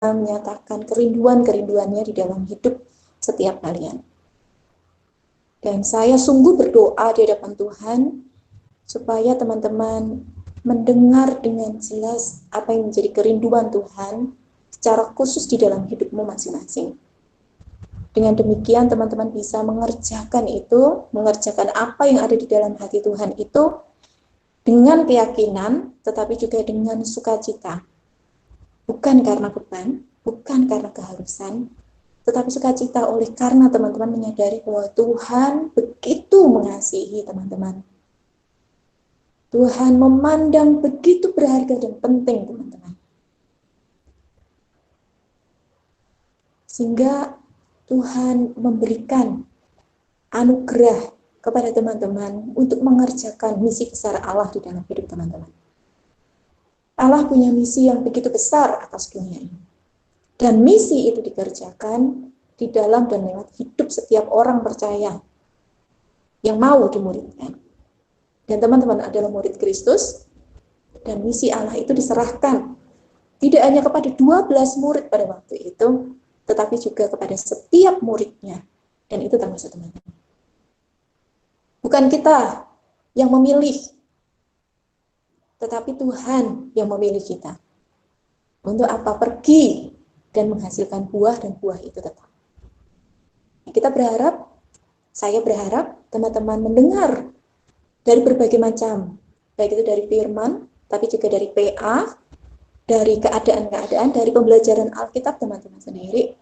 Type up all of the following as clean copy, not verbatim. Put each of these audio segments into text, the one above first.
menyatakan kerinduan-kerinduannya di dalam hidup setiap kalian. Dan saya sungguh berdoa di hadapan Tuhan supaya teman-teman mendengar dengan jelas apa yang menjadi kerinduan Tuhan secara khusus di dalam hidupmu masing-masing. Dengan demikian teman-teman bisa mengerjakan itu, mengerjakan apa yang ada di dalam hati Tuhan itu dengan keyakinan, tetapi juga dengan sukacita. Bukan karena beban, bukan karena keharusan, tetapi sukacita oleh karena teman-teman menyadari bahwa Tuhan begitu mengasihi teman-teman. Tuhan memandang begitu berharga dan penting teman-teman. Sehingga Tuhan memberikan anugerah kepada teman-teman untuk mengerjakan misi besar Allah di dalam hidup teman-teman. Allah punya misi yang begitu besar atas dunia ini. Dan misi itu dikerjakan di dalam dan lewat hidup setiap orang percaya yang mau dimuridkan. Dan teman-teman adalah murid Kristus, dan misi Allah itu diserahkan tidak hanya kepada 12 murid pada waktu itu, tetapi juga kepada setiap muridnya. Dan itu termasuk teman-teman. Bukan kita yang memilih, tetapi Tuhan yang memilih kita. Untuk apa? Pergi dan menghasilkan buah, dan buah itu tetap. Kita berharap, saya berharap teman-teman mendengar dari berbagai macam, baik itu dari firman, tapi juga dari PA, dari keadaan-keadaan, dari pembelajaran Alkitab teman-teman sendiri,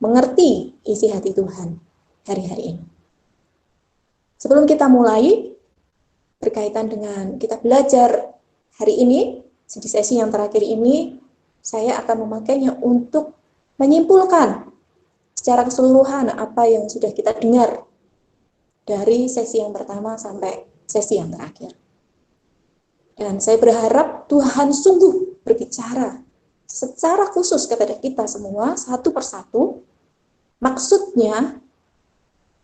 mengerti isi hati Tuhan hari-hari ini. Sebelum kita mulai, berkaitan dengan kita belajar hari ini, di sesi yang terakhir ini, saya akan memakainya untuk menyimpulkan secara keseluruhan apa yang sudah kita dengar dari sesi yang pertama sampai sesi yang terakhir. Dan saya berharap Tuhan sungguh berbicara secara khusus kepada kita semua, satu persatu, maksudnya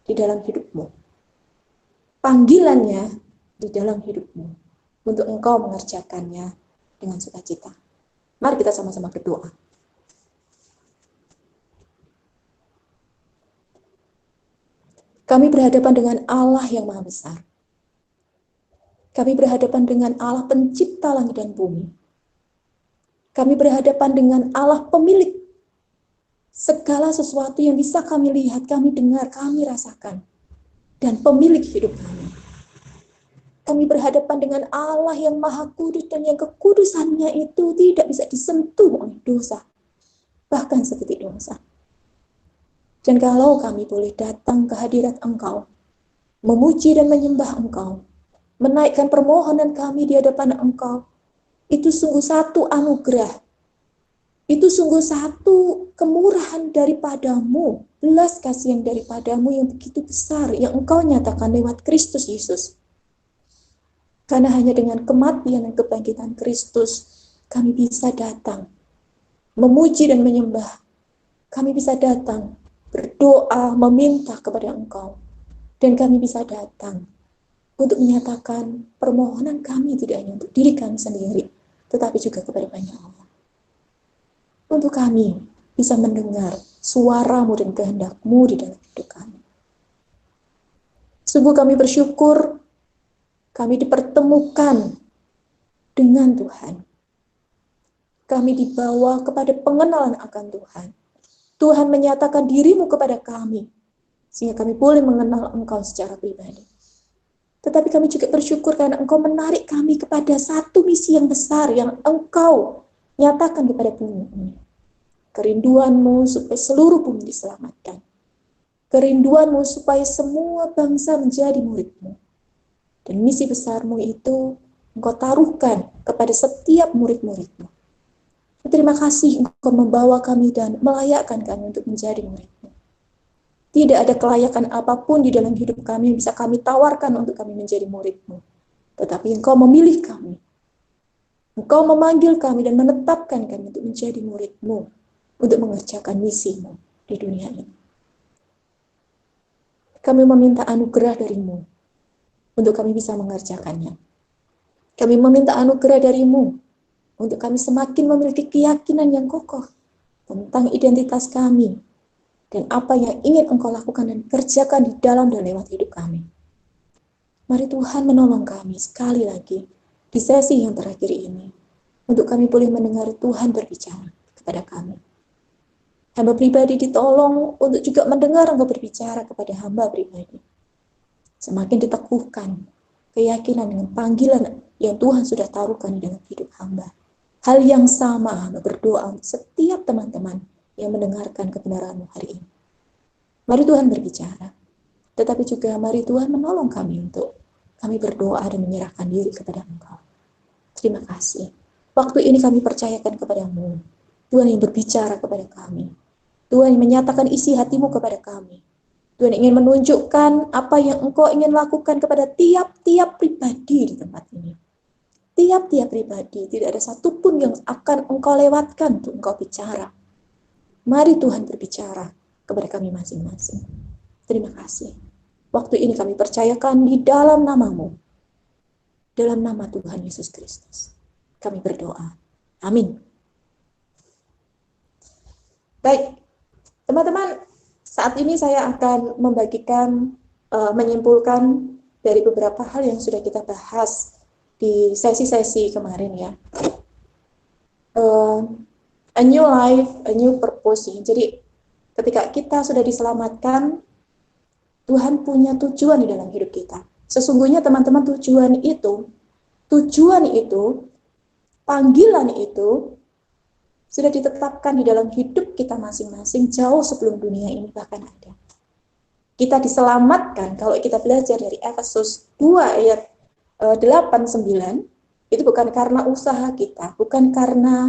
di dalam hidupmu. Panggilannya di dalam hidupmu, untuk engkau mengerjakannya dengan sukacita. Mari kita sama-sama berdoa. Kami berhadapan dengan Allah yang Maha Besar. Kami berhadapan dengan Allah pencipta langit dan bumi. Kami berhadapan dengan Allah pemilik segala sesuatu yang bisa kami lihat, kami dengar, kami rasakan. Dan pemilik hidup kami. Kami berhadapan dengan Allah yang Maha Kudus dan yang kekudusannya itu tidak bisa disentuh oleh dosa. Bahkan seperti dosa. Dan kalau kami boleh datang ke hadirat Engkau, memuji dan menyembah Engkau, menaikkan permohonan kami di hadapan Engkau, itu sungguh satu anugerah. Itu sungguh satu kemurahan daripadamu, belas kasihan daripadamu yang begitu besar, yang Engkau nyatakan lewat Kristus Yesus. Karena hanya dengan kematian dan kebangkitan Kristus, kami bisa datang, memuji dan menyembah. Kami bisa datang, berdoa, meminta kepada Engkau. Dan kami bisa datang untuk menyatakan permohonan kami tidak hanya untuk diri kami sendiri, tetapi juga kepada banyak orang. Untuk kami bisa mendengar suara-Mu dan kehendak-Mu di dalam hidup kami. Sungguh kami bersyukur, kami dipertemukan dengan Tuhan. Kami dibawa kepada pengenalan akan Tuhan. Tuhan menyatakan diri-Mu kepada kami, sehingga kami boleh mengenal Engkau secara pribadi. Tetapi kami juga bersyukur karena Engkau menarik kami kepada satu misi yang besar yang Engkau nyatakan kepada bumi ini. Kerinduan-Mu supaya seluruh bumi diselamatkan. Kerinduan-Mu supaya semua bangsa menjadi murid-Mu. Dan misi besar-Mu itu Engkau taruhkan kepada setiap murid-murid-Mu. Terima kasih Engkau membawa kami dan melayakkan kami untuk menjadi murid-Mu. Tidak ada kelayakan apapun di dalam hidup kami yang bisa kami tawarkan untuk kami menjadi murid-Mu. Tetapi Engkau memilih kami. Engkau memanggil kami dan menetapkan kami untuk menjadi murid-Mu, untuk mengerjakan misi-Mu di dunia ini. Kami meminta anugerah dari-Mu untuk kami bisa mengerjakannya. Kami meminta anugerah dari-Mu untuk kami semakin memiliki keyakinan yang kokoh tentang identitas kami, dan apa yang ingin Engkau lakukan dan kerjakan di dalam dan lewat hidup kami. Mari Tuhan menolong kami sekali lagi di sesi yang terakhir ini, untuk kami boleh mendengar Tuhan berbicara kepada kami. Hamba pribadi ditolong untuk juga mendengar Engkau berbicara kepada hamba pribadi. Semakin diteguhkan keyakinan dengan panggilan yang Tuhan sudah taruhkan di dalam hidup hamba. Hal yang sama hamba berdoa untuk setiap teman-teman yang mendengarkan kebenaran-Mu hari ini. Mari Tuhan berbicara, tetapi juga mari Tuhan menolong kami untuk kami berdoa dan menyerahkan diri kepada Engkau. Terima kasih. Waktu ini kami percayakan kepada-Mu. Tuhan yang berbicara kepada kami. Tuhan yang menyatakan isi hati-Mu kepada kami. Tuhan ingin menunjukkan apa yang Engkau ingin lakukan kepada tiap-tiap pribadi di tempat ini. Tiap-tiap pribadi, tidak ada satupun yang akan Engkau lewatkan untuk Engkau bicara. Mari Tuhan berbicara kepada kami masing-masing. Terima kasih. Waktu ini kami percayakan di dalam nama-Mu. Dalam nama Tuhan Yesus Kristus. Kami berdoa. Amin. Baik, teman-teman, saat ini saya akan membagikan, menyimpulkan dari beberapa hal yang sudah kita bahas di sesi-sesi kemarin ya. A new life, a new purpose. Jadi ketika kita sudah diselamatkan, Tuhan punya tujuan di dalam hidup kita. Sesungguhnya teman-teman, tujuan itu, panggilan itu sudah ditetapkan di dalam hidup kita masing-masing jauh sebelum dunia ini bahkan ada. Kita diselamatkan, kalau kita belajar dari Efesus 2 ayat 8-9, itu bukan karena usaha kita, bukan karena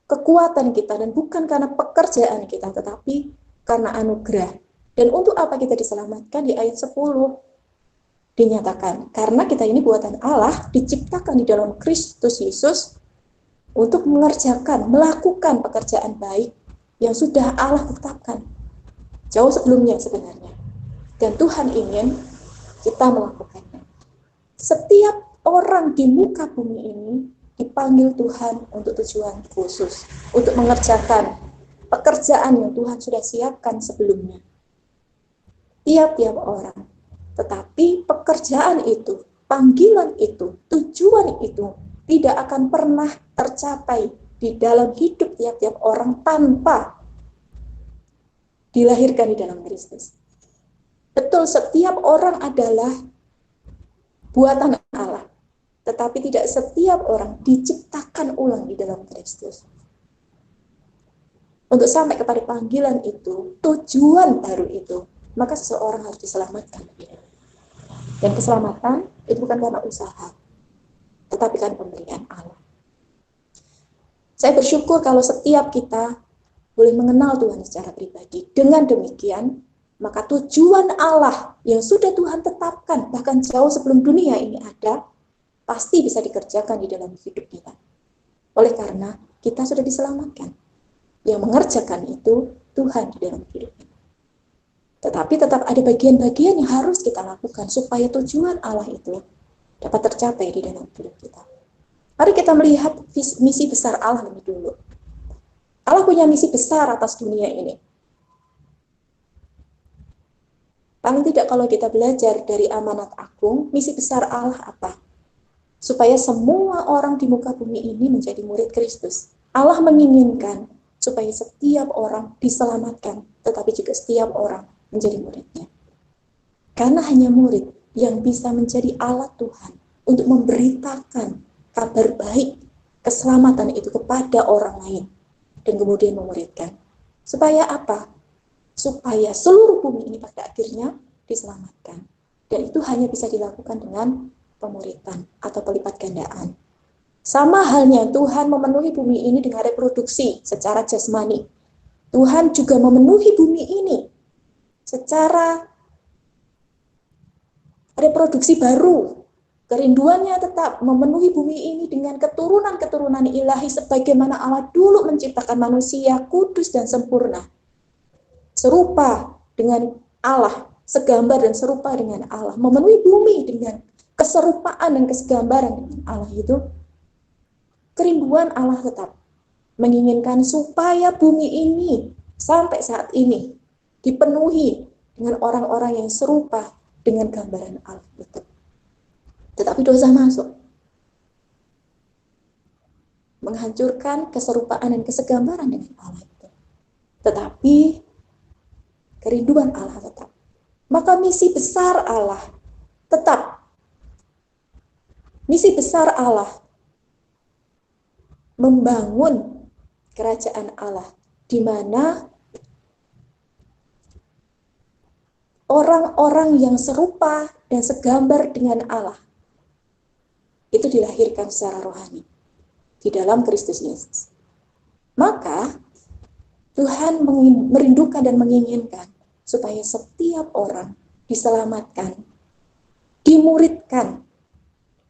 kekuatan kita, dan bukan karena pekerjaan kita, tetapi karena anugerah. Dan untuk apa kita diselamatkan? Di ayat 10 dinyatakan, karena kita ini buatan Allah, diciptakan di dalam Kristus Yesus untuk mengerjakan, melakukan pekerjaan baik yang sudah Allah tetapkan jauh sebelumnya sebenarnya. Dan Tuhan ingin kita melakukannya. Setiap orang di muka bumi ini dipanggil Tuhan untuk tujuan khusus, untuk mengerjakan pekerjaan yang Tuhan sudah siapkan sebelumnya. Tiap-tiap orang. Tetapi pekerjaan itu, panggilan itu, tujuan itu tidak akan pernah tercapai di dalam hidup tiap-tiap orang tanpa dilahirkan di dalam Kristus. Betul, setiap orang adalah buatan Allah, tetapi tidak setiap orang diciptakan ulang di dalam Kristus. Untuk sampai kepada panggilan itu, tujuan baru itu, maka seseorang harus diselamatkan. Dan keselamatan itu bukan karena usaha, tetapi kan pemberian Allah. Saya bersyukur kalau setiap kita boleh mengenal Tuhan secara pribadi. Dengan demikian, maka tujuan Allah yang sudah Tuhan tetapkan, bahkan jauh sebelum dunia ini ada, pasti bisa dikerjakan di dalam hidup kita. Oleh karena kita sudah diselamatkan. Yang mengerjakan itu Tuhan di dalam hidup kita. Tetapi tetap ada bagian-bagian yang harus kita lakukan supaya tujuan Allah itu dapat tercapai di dalam hidup kita. Mari kita melihat misi besar Allah lebih dulu. Allah punya misi besar atas dunia ini. Paling tidak kalau kita belajar dari amanat agung, misi besar Allah apa? Supaya semua orang di muka bumi ini menjadi murid Kristus. Allah menginginkan supaya setiap orang diselamatkan, tetapi juga setiap orang menjadi muridnya. Karena hanya murid yang bisa menjadi alat Tuhan untuk memberitakan kabar baik, keselamatan itu kepada orang lain, dan kemudian memuridkan. Supaya apa? Supaya seluruh bumi ini pada akhirnya diselamatkan. Dan itu hanya bisa dilakukan dengan pemuridan atau pelipat gandaan. Sama halnya Tuhan memenuhi bumi ini dengan reproduksi secara jasmani. Tuhan juga memenuhi bumi ini secara reproduksi baru. Kerinduannya tetap memenuhi bumi ini dengan keturunan-keturunan ilahi sebagaimana Allah dulu menciptakan manusia kudus dan sempurna. Serupa dengan Allah, segambar dan serupa dengan Allah, memenuhi bumi dengan keserupaan dan kesegambaran dengan Allah itu, kerinduan Allah tetap menginginkan supaya bumi ini sampai saat ini dipenuhi dengan orang-orang yang serupa dengan gambaran Allah itu. Tetapi dosa masuk, menghancurkan keserupaan dan kesegambaran dengan Allah itu. Tetapi kerinduan Allah tetap. Maka misi besar Allah tetap. Misi besar Allah membangun kerajaan Allah, di mana orang-orang yang serupa dan segambar dengan Allah itu dilahirkan secara rohani di dalam Kristus Yesus. Maka Tuhan merindukan dan menginginkan supaya setiap orang diselamatkan, dimuridkan,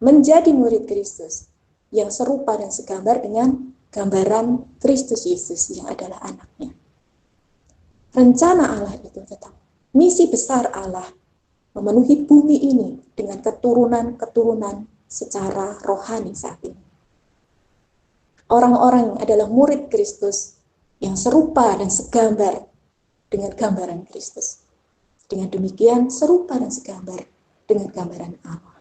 menjadi murid Kristus yang serupa dan segambar dengan gambaran Kristus Yesus yang adalah anaknya. Rencana Allah itu tetap. Misi besar Allah memenuhi bumi ini dengan keturunan-keturunan secara rohani saat ini. Orang-orang adalah murid Kristus yang serupa dan segambar dengan gambaran Kristus. Dengan demikian serupa dan segambar dengan gambaran Allah.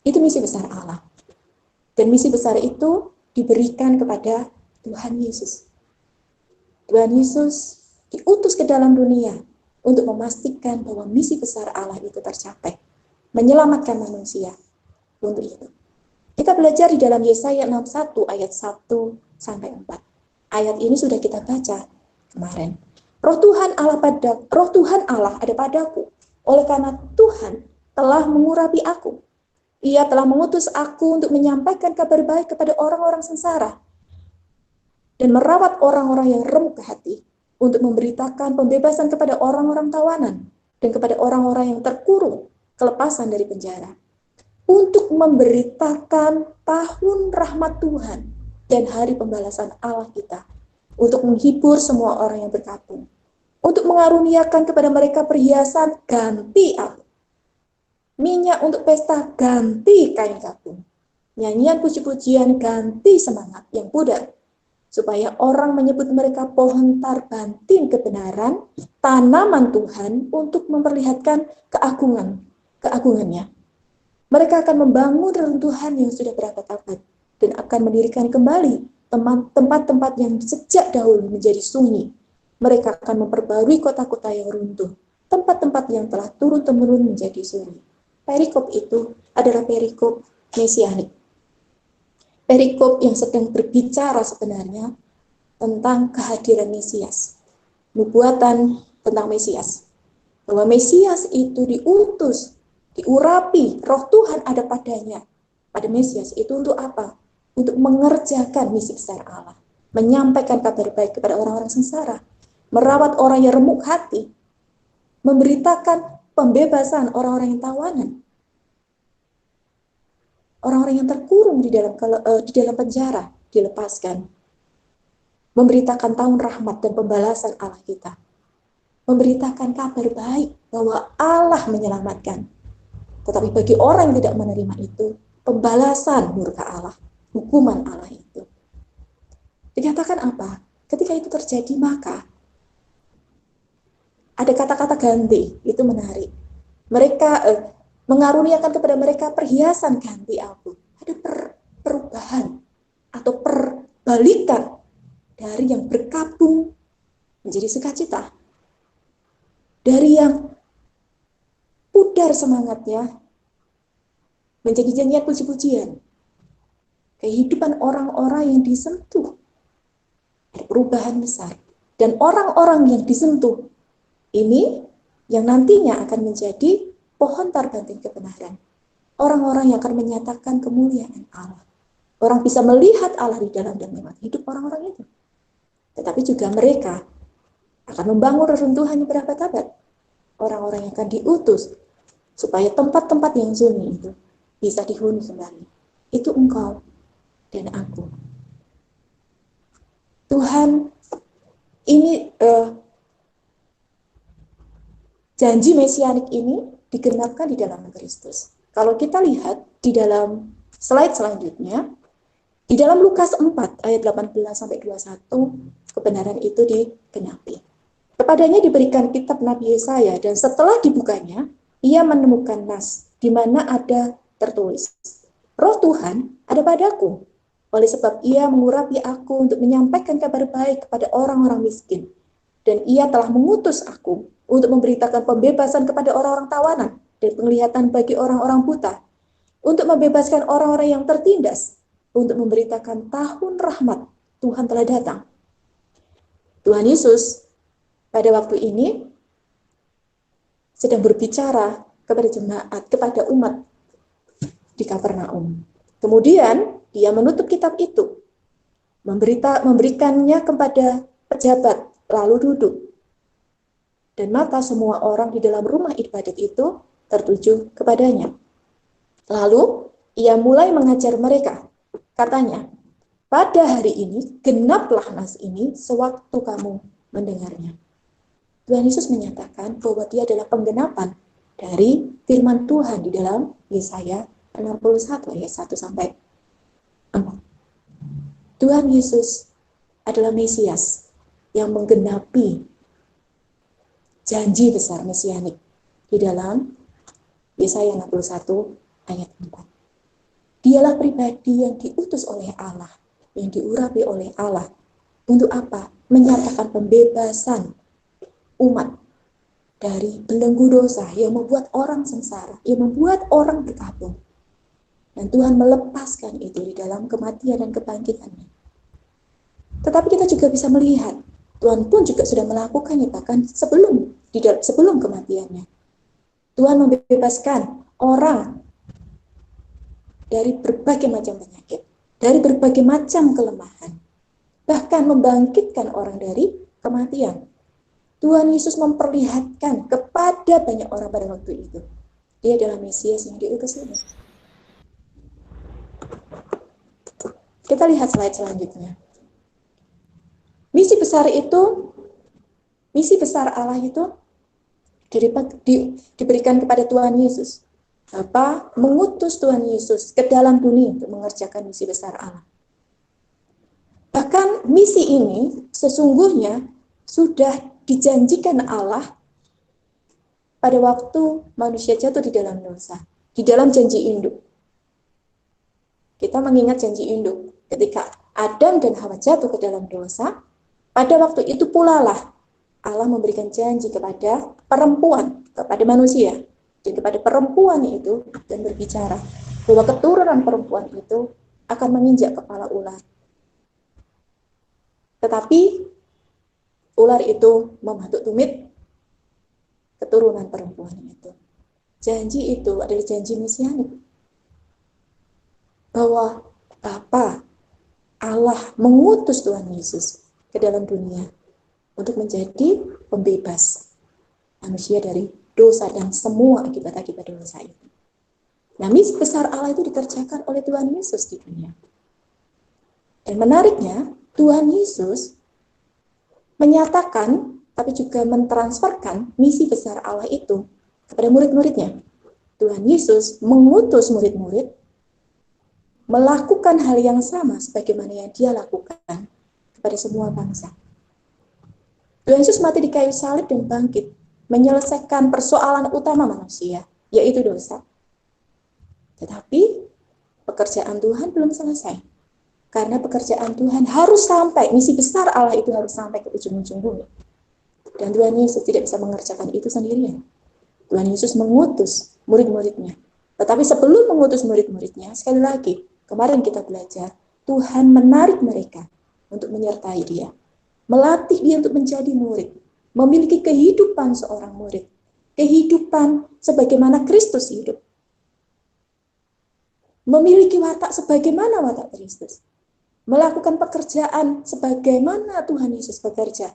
Itu misi besar Allah. Dan misi besar itu diberikan kepada Tuhan Yesus. Tuhan Yesus diutus ke dalam dunia untuk memastikan bahwa misi besar Allah itu tercapai. Menyelamatkan manusia. Untuk itu. Kita belajar di dalam Yesaya 61 ayat 1 sampai 4. Ayat ini sudah kita baca kemarin. Roh Tuhan Allah ada padaku. Oleh karena Tuhan telah mengurapi aku. Ia telah mengutus aku untuk menyampaikan kabar baik kepada orang-orang sengsara dan merawat orang-orang yang remuk hati, untuk memberitakan pembebasan kepada orang-orang tawanan dan kepada orang-orang yang terkurung kelepasan dari penjara, untuk memberitakan tahun rahmat Tuhan dan hari pembalasan Allah kita, untuk menghibur semua orang yang berkabung, untuk mengaruniakan kepada mereka perhiasan ganti aku, minyak untuk pesta ganti kain kafan, nyanyian puji-pujian ganti semangat yang pudar, supaya orang menyebut mereka pohon tarbantin kebenaran, tanaman Tuhan untuk memperlihatkan keagungannya. Mereka akan membangun reruntuhan yang sudah berabad-abad dan akan mendirikan kembali tempat-tempat yang sejak dahulu menjadi sunyi. Mereka akan memperbarui kota-kota yang runtuh, tempat-tempat yang telah turun-temurun menjadi sunyi. Perikop itu adalah perikop mesianik. Perikop yang sedang berbicara sebenarnya tentang kehadiran Mesias. Nubuatan tentang Mesias. Bahwa Mesias itu diutus, diurapi, roh Tuhan ada padanya. Pada Mesias itu untuk apa? Untuk mengerjakan misi besar Allah. Menyampaikan kabar baik kepada orang-orang sengsara. Merawat orang yang remuk hati. Memberitakan pembebasan orang-orang yang tawanan. Orang-orang yang terkurung di dalam penjara dilepaskan. Memberitakan tahun rahmat dan pembalasan Allah kita. Memberitakan kabar baik bahwa Allah menyelamatkan. Tetapi bagi orang yang tidak menerima itu, pembalasan murka Allah, hukuman Allah itu. Dikatakan apa? Ketika itu terjadi, maka ada kata-kata ganti, itu menarik. Mereka mengaruniakan kepada mereka perhiasan ganti aku. Ada perubahan atau perbalikan dari yang berkabung menjadi sukacita. Dari yang pudar semangatnya menjadi nyanyian puji-pujian. Kehidupan orang-orang yang disentuh. Ada perubahan besar. Dan orang-orang yang disentuh ini yang nantinya akan menjadi pohon tarbantin kebenaran. Orang-orang yang akan menyatakan kemuliaan Allah. Orang bisa melihat Allah di dalam dan lewat hidup orang-orang itu. Tetapi juga mereka akan membangun reruntuhan yang berabad-abad. Orang-orang yang akan diutus supaya tempat-tempat yang sunyi itu bisa dihuni kembali. Itu engkau dan aku. Tuhan, ini janji mesianik ini digenapkan di dalam Kristus. Kalau kita lihat di dalam slide selanjutnya, Di dalam Lukas 4 ayat 18 sampai 21, kebenaran itu digenapi. Kepadanya diberikan kitab Nabi Yesaya, dan setelah dibukanya, ia menemukan nas di mana ada tertulis, Roh Tuhan ada padaku, oleh sebab ia mengurapi aku untuk menyampaikan kabar baik kepada orang-orang miskin. Dan ia telah mengutus aku untuk memberitakan pembebasan kepada orang-orang tawanan dan penglihatan bagi orang-orang buta, untuk membebaskan orang-orang yang tertindas, untuk memberitakan tahun rahmat Tuhan telah datang. Tuhan Yesus pada waktu ini sedang berbicara kepada jemaat, kepada umat di Kapernaum. Kemudian dia menutup kitab itu, memberikannya kepada pejabat, lalu duduk. Dan mata semua orang di dalam rumah ibadat itu tertuju kepadanya. Lalu ia mulai mengajar mereka. Katanya, pada hari ini genaplah nas ini sewaktu kamu mendengarnya. Tuhan Yesus menyatakan bahwa dia adalah penggenapan dari firman Tuhan di dalam Yesaya 61 ayat 1 sampai 4. Tuhan Yesus adalah Mesias yang menggenapi janji besar mesianik di dalam Yesaya 61 ayat 4. Dialah pribadi yang diutus oleh Allah, yang diurapi oleh Allah. Untuk apa? Menyatakan pembebasan umat dari belenggu dosa yang membuat orang sengsara, yang membuat orang berkabung. Dan Tuhan melepaskan itu di dalam kematian dan kebangkitannya. Tetapi kita juga bisa melihat, Tuhan pun juga sudah melakukannya bahkan sebelum kematiannya. Tuhan membebaskan orang dari berbagai macam penyakit, dari berbagai macam kelemahan, bahkan membangkitkan orang dari kematian. Tuhan Yesus memperlihatkan kepada banyak orang pada waktu itu, dia adalah Mesias yang diutus ini. Kita lihat slide selanjutnya. Misi besar Allah itu diberikan kepada Tuhan Yesus. Bapa mengutus Tuhan Yesus ke dalam dunia untuk mengerjakan misi besar Allah. Bahkan misi ini sesungguhnya sudah dijanjikan Allah pada waktu manusia jatuh di dalam dosa, di dalam janji induk. Kita mengingat janji induk ketika Adam dan Hawa jatuh ke dalam dosa, pada waktu itu pula lah Allah memberikan janji kepada perempuan, kepada manusia, dan kepada perempuan itu, dan berbicara bahwa keturunan perempuan itu akan menginjak kepala ular. Tetapi ular itu membentuk tumit keturunan perempuan itu. Janji itu adalah janji mesianik, bahwa Bapa Allah mengutus Tuhan Yesus ke dalam dunia untuk menjadi pembebas manusia dari dosa dan semua akibat-akibat dosa itu. Nah, misi besar Allah itu dikerjakan oleh Tuhan Yesus di dunia. Dan menariknya, Tuhan Yesus menyatakan, tapi juga mentransferkan misi besar Allah itu kepada murid-muridnya. Tuhan Yesus mengutus murid-murid melakukan hal yang sama sebagaimana yang dia lakukan kepada semua bangsa. Tuhan Yesus mati di kayu salib dan bangkit, menyelesaikan persoalan utama manusia, yaitu dosa. Tetapi pekerjaan Tuhan belum selesai. Karena pekerjaan Tuhan harus sampai, misi besar Allah itu harus sampai ke ujung-ujung bumi. Dan Tuhan Yesus tidak bisa mengerjakan itu sendirian. Tuhan Yesus mengutus murid-muridnya. Tetapi sebelum mengutus murid-muridnya, sekali lagi, kemarin kita belajar, Tuhan menarik mereka untuk menyertai dia. Melatih dia untuk menjadi murid. Memiliki kehidupan seorang murid. Kehidupan sebagaimana Kristus hidup. Memiliki watak sebagaimana watak Kristus. Melakukan pekerjaan sebagaimana Tuhan Yesus bekerja.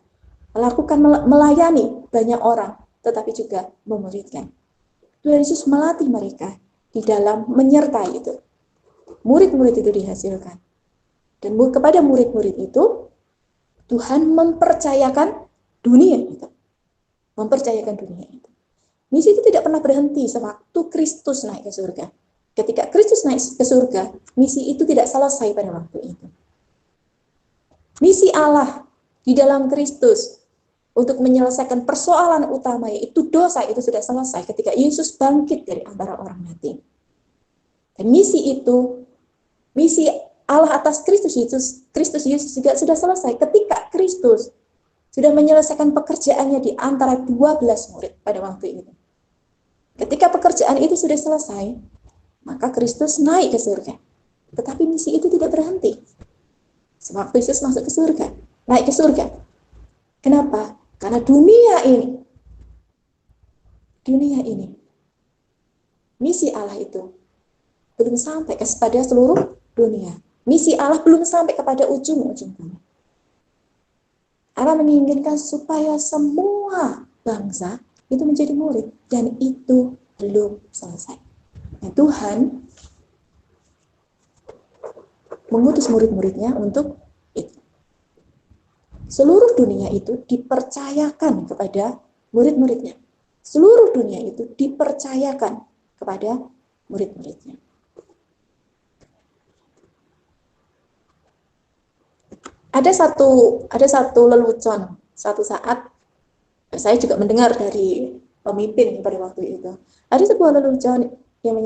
Melayani banyak orang, tetapi juga memuridkan. Tuhan Yesus melatih mereka di dalam menyertai itu. Murid-murid itu dihasilkan. Dan kepada murid-murid itu, Tuhan mempercayakan dunia itu. Mempercayakan dunia itu. Misi itu tidak pernah berhenti sewaktu Kristus naik ke surga. Ketika Kristus naik ke surga, misi itu tidak selesai pada waktu itu. Misi Allah di dalam Kristus untuk menyelesaikan persoalan utama, yaitu dosa, itu sudah selesai ketika Yesus bangkit dari antara orang mati. Dan misi itu, misi Allah atas Kristus Yesus juga sudah selesai ketika Kristus sudah menyelesaikan pekerjaannya di antara 12 murid pada waktu itu. Ketika pekerjaan itu sudah selesai, maka Kristus naik ke surga. Tetapi misi itu tidak berhenti. Sebab Kristus masuk ke surga, naik ke surga. Kenapa? Karena dunia ini, misi Allah itu belum sampai kepada seluruh dunia. Misi Allah belum sampai kepada ujung-ujung bumi. Allah menginginkan supaya semua bangsa itu menjadi murid, dan itu belum selesai. Nah, Tuhan mengutus murid-muridnya untuk itu. Seluruh dunia itu dipercayakan kepada murid-muridnya. Seluruh dunia itu dipercayakan kepada murid-muridnya. Ada satu lelucon. Satu saat saya juga mendengar dari pemimpin pada waktu itu. Ada sebuah lelucon yang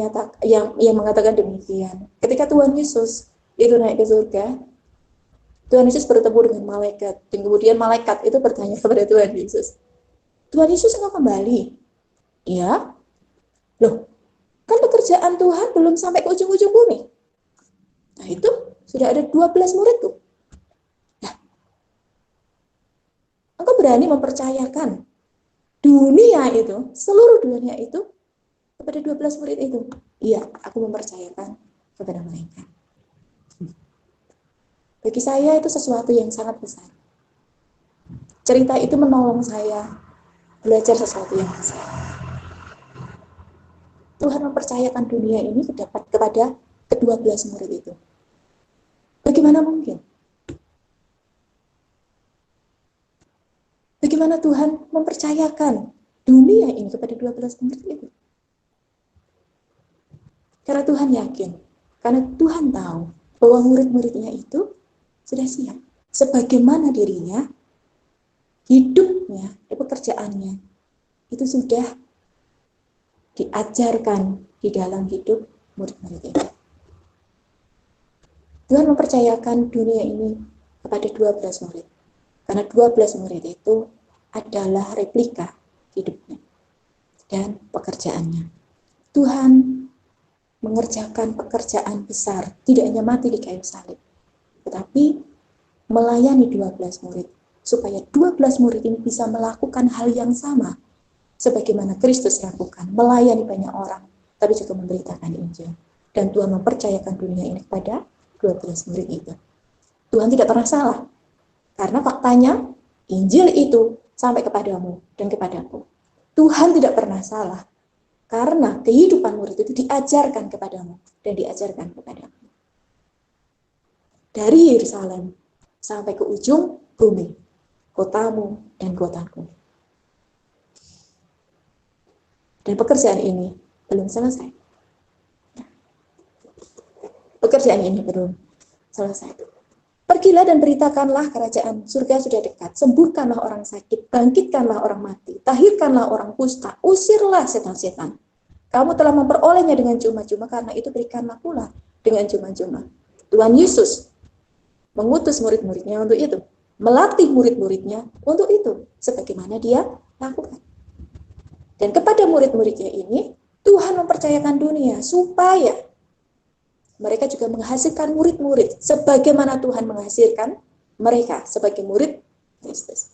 mengatakan demikian. Ketika Tuhan Yesus itu naik ke surga, Tuhan Yesus bertemu dengan malaikat, dan kemudian malaikat itu bertanya kepada Tuhan Yesus, Tuhan Yesus engkau kembali? Ya. Loh, kan pekerjaan Tuhan belum sampai ke ujung-ujung bumi. Nah itu sudah ada 12 murid tuh. Nah, engkau berani mempercayakan dunia itu, seluruh dunia itu kepada 12 murid itu? Iya, aku mempercayakan kepada mereka. Bagi saya itu sesuatu yang sangat besar. Cerita itu menolong saya belajar sesuatu yang besar. Tuhan mempercayakan dunia ini kepada ke-12 murid itu. Bagaimana mungkin? Bagaimana Tuhan mempercayakan dunia ini kepada 12 murid itu? Karena Tuhan yakin, karena Tuhan tahu bahwa murid-muridnya itu sudah siap. Sebagaimana dirinya, hidupnya, pekerjaannya, itu sudah diajarkan di dalam hidup murid-murid itu. Tuhan mempercayakan dunia ini kepada 12 murid. Karena 12 murid itu adalah replika hidupnya dan pekerjaannya. Tuhan mengerjakan pekerjaan besar, tidak hanya mati di kayu salib, tetapi melayani 12 murid, supaya 12 murid ini bisa melakukan hal yang sama sebagaimana Kristus lakukan, melayani banyak orang, tapi juga memberitakan Injil. Dan Tuhan mempercayakan dunia ini kepada 12 murid itu. Tuhan tidak pernah salah, karena faktanya Injil itu sampai kepadamu dan kepadaku. Tuhan tidak pernah salah, karena kehidupan murid itu diajarkan kepadamu dan diajarkan kepadamu. Dari Yerusalem sampai ke ujung bumi, kotamu dan kotaku. Dan pekerjaan ini belum selesai. Pekerjaan ini belum selesai. Pergilah dan beritakanlah kerajaan surga sudah dekat. Sembuhkanlah orang sakit, bangkitkanlah orang mati, tahirkanlah orang kusta, usirlah setan-setan. Kamu telah memperolehnya dengan cuma-cuma, karena itu berikanlah pula dengan cuma-cuma. Tuhan Yesus mengutus murid-muridnya untuk itu, melatih murid-muridnya untuk itu, sebagaimana dia lakukan. Dan kepada murid-muridnya ini, Tuhan mempercayakan dunia supaya mereka juga menghasilkan murid-murid, sebagaimana Tuhan menghasilkan mereka sebagai murid Kristus.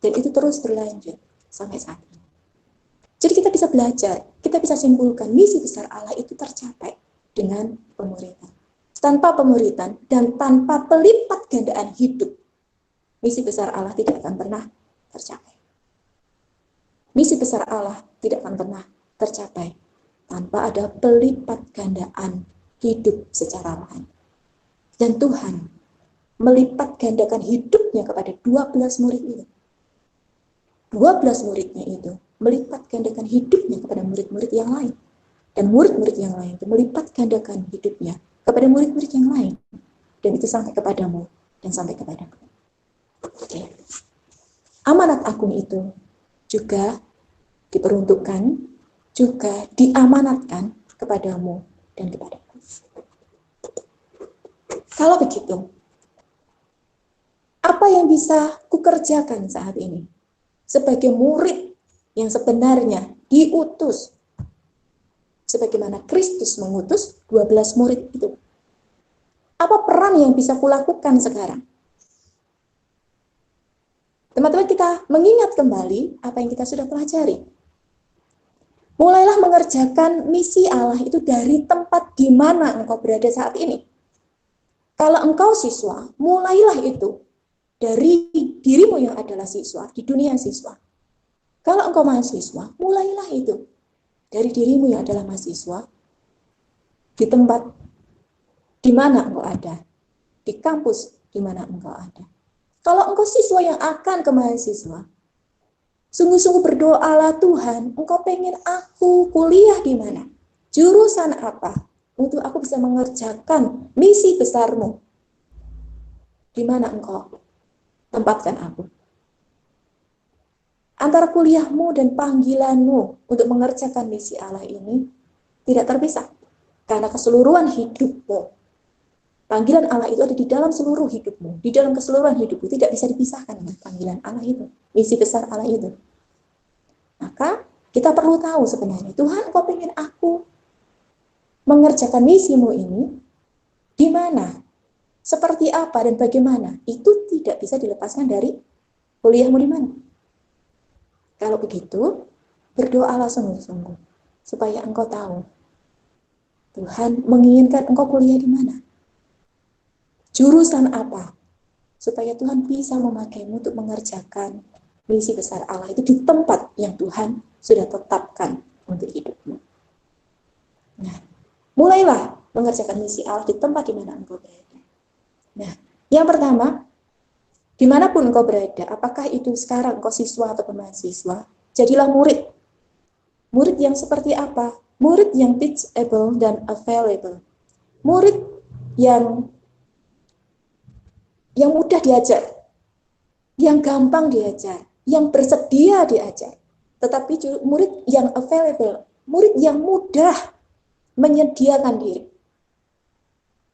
Dan itu terus berlanjut sampai saat ini. Jadi kita bisa belajar, kita bisa simpulkan misi besar Allah itu tercapai dengan pemuridan. Tanpa pemuridan dan tanpa pelipat gandaan hidup, misi besar Allah tidak akan pernah tercapai. Misi besar Allah tidak akan pernah tercapai tanpa ada pelipat gandaan hidup secara rohani. Dan Tuhan melipat gandakan hidupnya kepada 12 murid itu. 12 muridnya itu melipat gandakan hidupnya kepada murid-murid yang lain. Dan murid-murid yang lain itu melipat gandakan hidupnya kepada murid-murid yang lain. Dan itu sampai kepadamu dan sampai kepadaku. Oke. Amanat agung itu juga diperuntukkan, juga diamanatkan kepadamu dan kepadaku. Kalau begitu, apa yang bisa kukerjakan saat ini sebagai murid yang sebenarnya diutus sebagaimana Kristus mengutus 12 murid itu? Apa peran yang bisa kulakukan sekarang? Teman-teman, kita mengingat kembali apa yang kita sudah pelajari. Mulailah mengerjakan misi Allah itu dari tempat di mana engkau berada saat ini. Kalau engkau siswa, mulailah itu dari dirimu yang adalah siswa, di dunia siswa. Kalau engkau mahasiswa, mulailah itu dari dirimu yang adalah mahasiswa, di tempat di mana engkau ada, di kampus di mana engkau ada. Kalau engkau siswa yang akan ke mahasiswa, sungguh-sungguh berdoalah, Tuhan, engkau pengen aku kuliah di mana? Jurusan apa? Untuk aku bisa mengerjakan misi besarmu. Di mana engkau tempatkan aku? Antara kuliahmu dan panggilanmu untuk mengerjakan misi Allah ini tidak terpisah. Karena keseluruhan hidupmu, panggilan Allah itu ada di dalam seluruh hidupmu, di dalam keseluruhan hidupmu, tidak bisa dipisahkan dengan panggilan Allah itu, misi besar Allah itu. Maka kita perlu tahu sebenarnya, Tuhan, engkau pengen aku mengerjakan misimu ini di mana, seperti apa dan bagaimana, itu tidak bisa dilepaskan dari kuliahmu di mana. Kalau begitu, berdoalah sungguh-sungguh supaya engkau tahu Tuhan menginginkan engkau kuliah di mana. Jurusan apa? Supaya Tuhan bisa memakaimu untuk mengerjakan misi besar Allah itu di tempat yang Tuhan sudah tetapkan untuk hidupmu. Nah, mulailah mengerjakan misi Allah di tempat di mana engkau berada. Nah, yang pertama, dimanapun engkau berada, apakah itu sekarang engkau siswa atau mahasiswa, jadilah murid. Murid yang seperti apa? Murid yang teachable dan available. Murid yang mudah diajar, yang gampang diajar, yang bersedia diajar. Tetapi murid yang available, murid yang mudah menyediakan diri.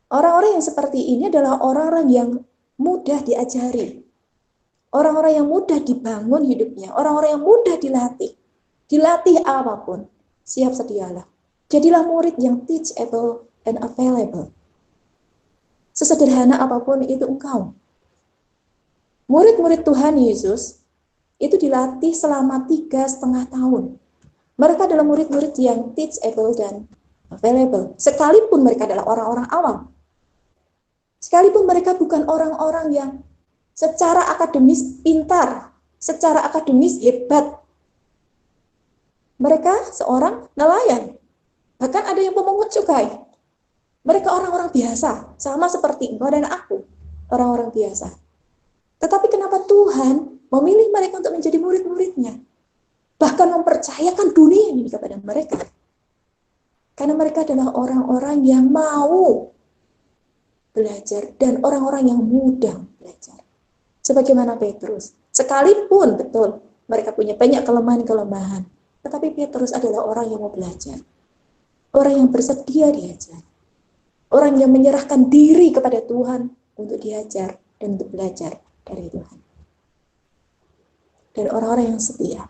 Orang-orang yang seperti ini adalah orang-orang yang mudah diajari. Orang-orang yang mudah dibangun hidupnya, orang-orang yang mudah dilatih. Dilatih apapun, siap sedialah. Jadilah murid yang teachable and available. Sesederhana apapun itu engkau. Murid-murid Tuhan Yesus itu dilatih selama 3,5 tahun. Mereka adalah murid-murid yang teachable dan available. Sekalipun mereka adalah orang-orang awam. Sekalipun mereka bukan orang-orang yang secara akademis pintar, secara akademis hebat. Mereka seorang nelayan. Bahkan ada yang pemungut cukai. Mereka orang-orang biasa, sama seperti engkau dan aku, orang-orang biasa. Tetapi kenapa Tuhan memilih mereka untuk menjadi murid-muridnya? Bahkan mempercayakan dunia ini kepada mereka. Karena mereka adalah orang-orang yang mau belajar dan orang-orang yang mudah belajar. Sebagaimana Petrus, sekalipun betul mereka punya banyak kelemahan-kelemahan, tetapi Petrus adalah orang yang mau belajar. Orang yang bersedia diajar. Orang yang menyerahkan diri kepada Tuhan untuk diajar dan untuk belajar dari Tuhan. Dan orang-orang yang setia.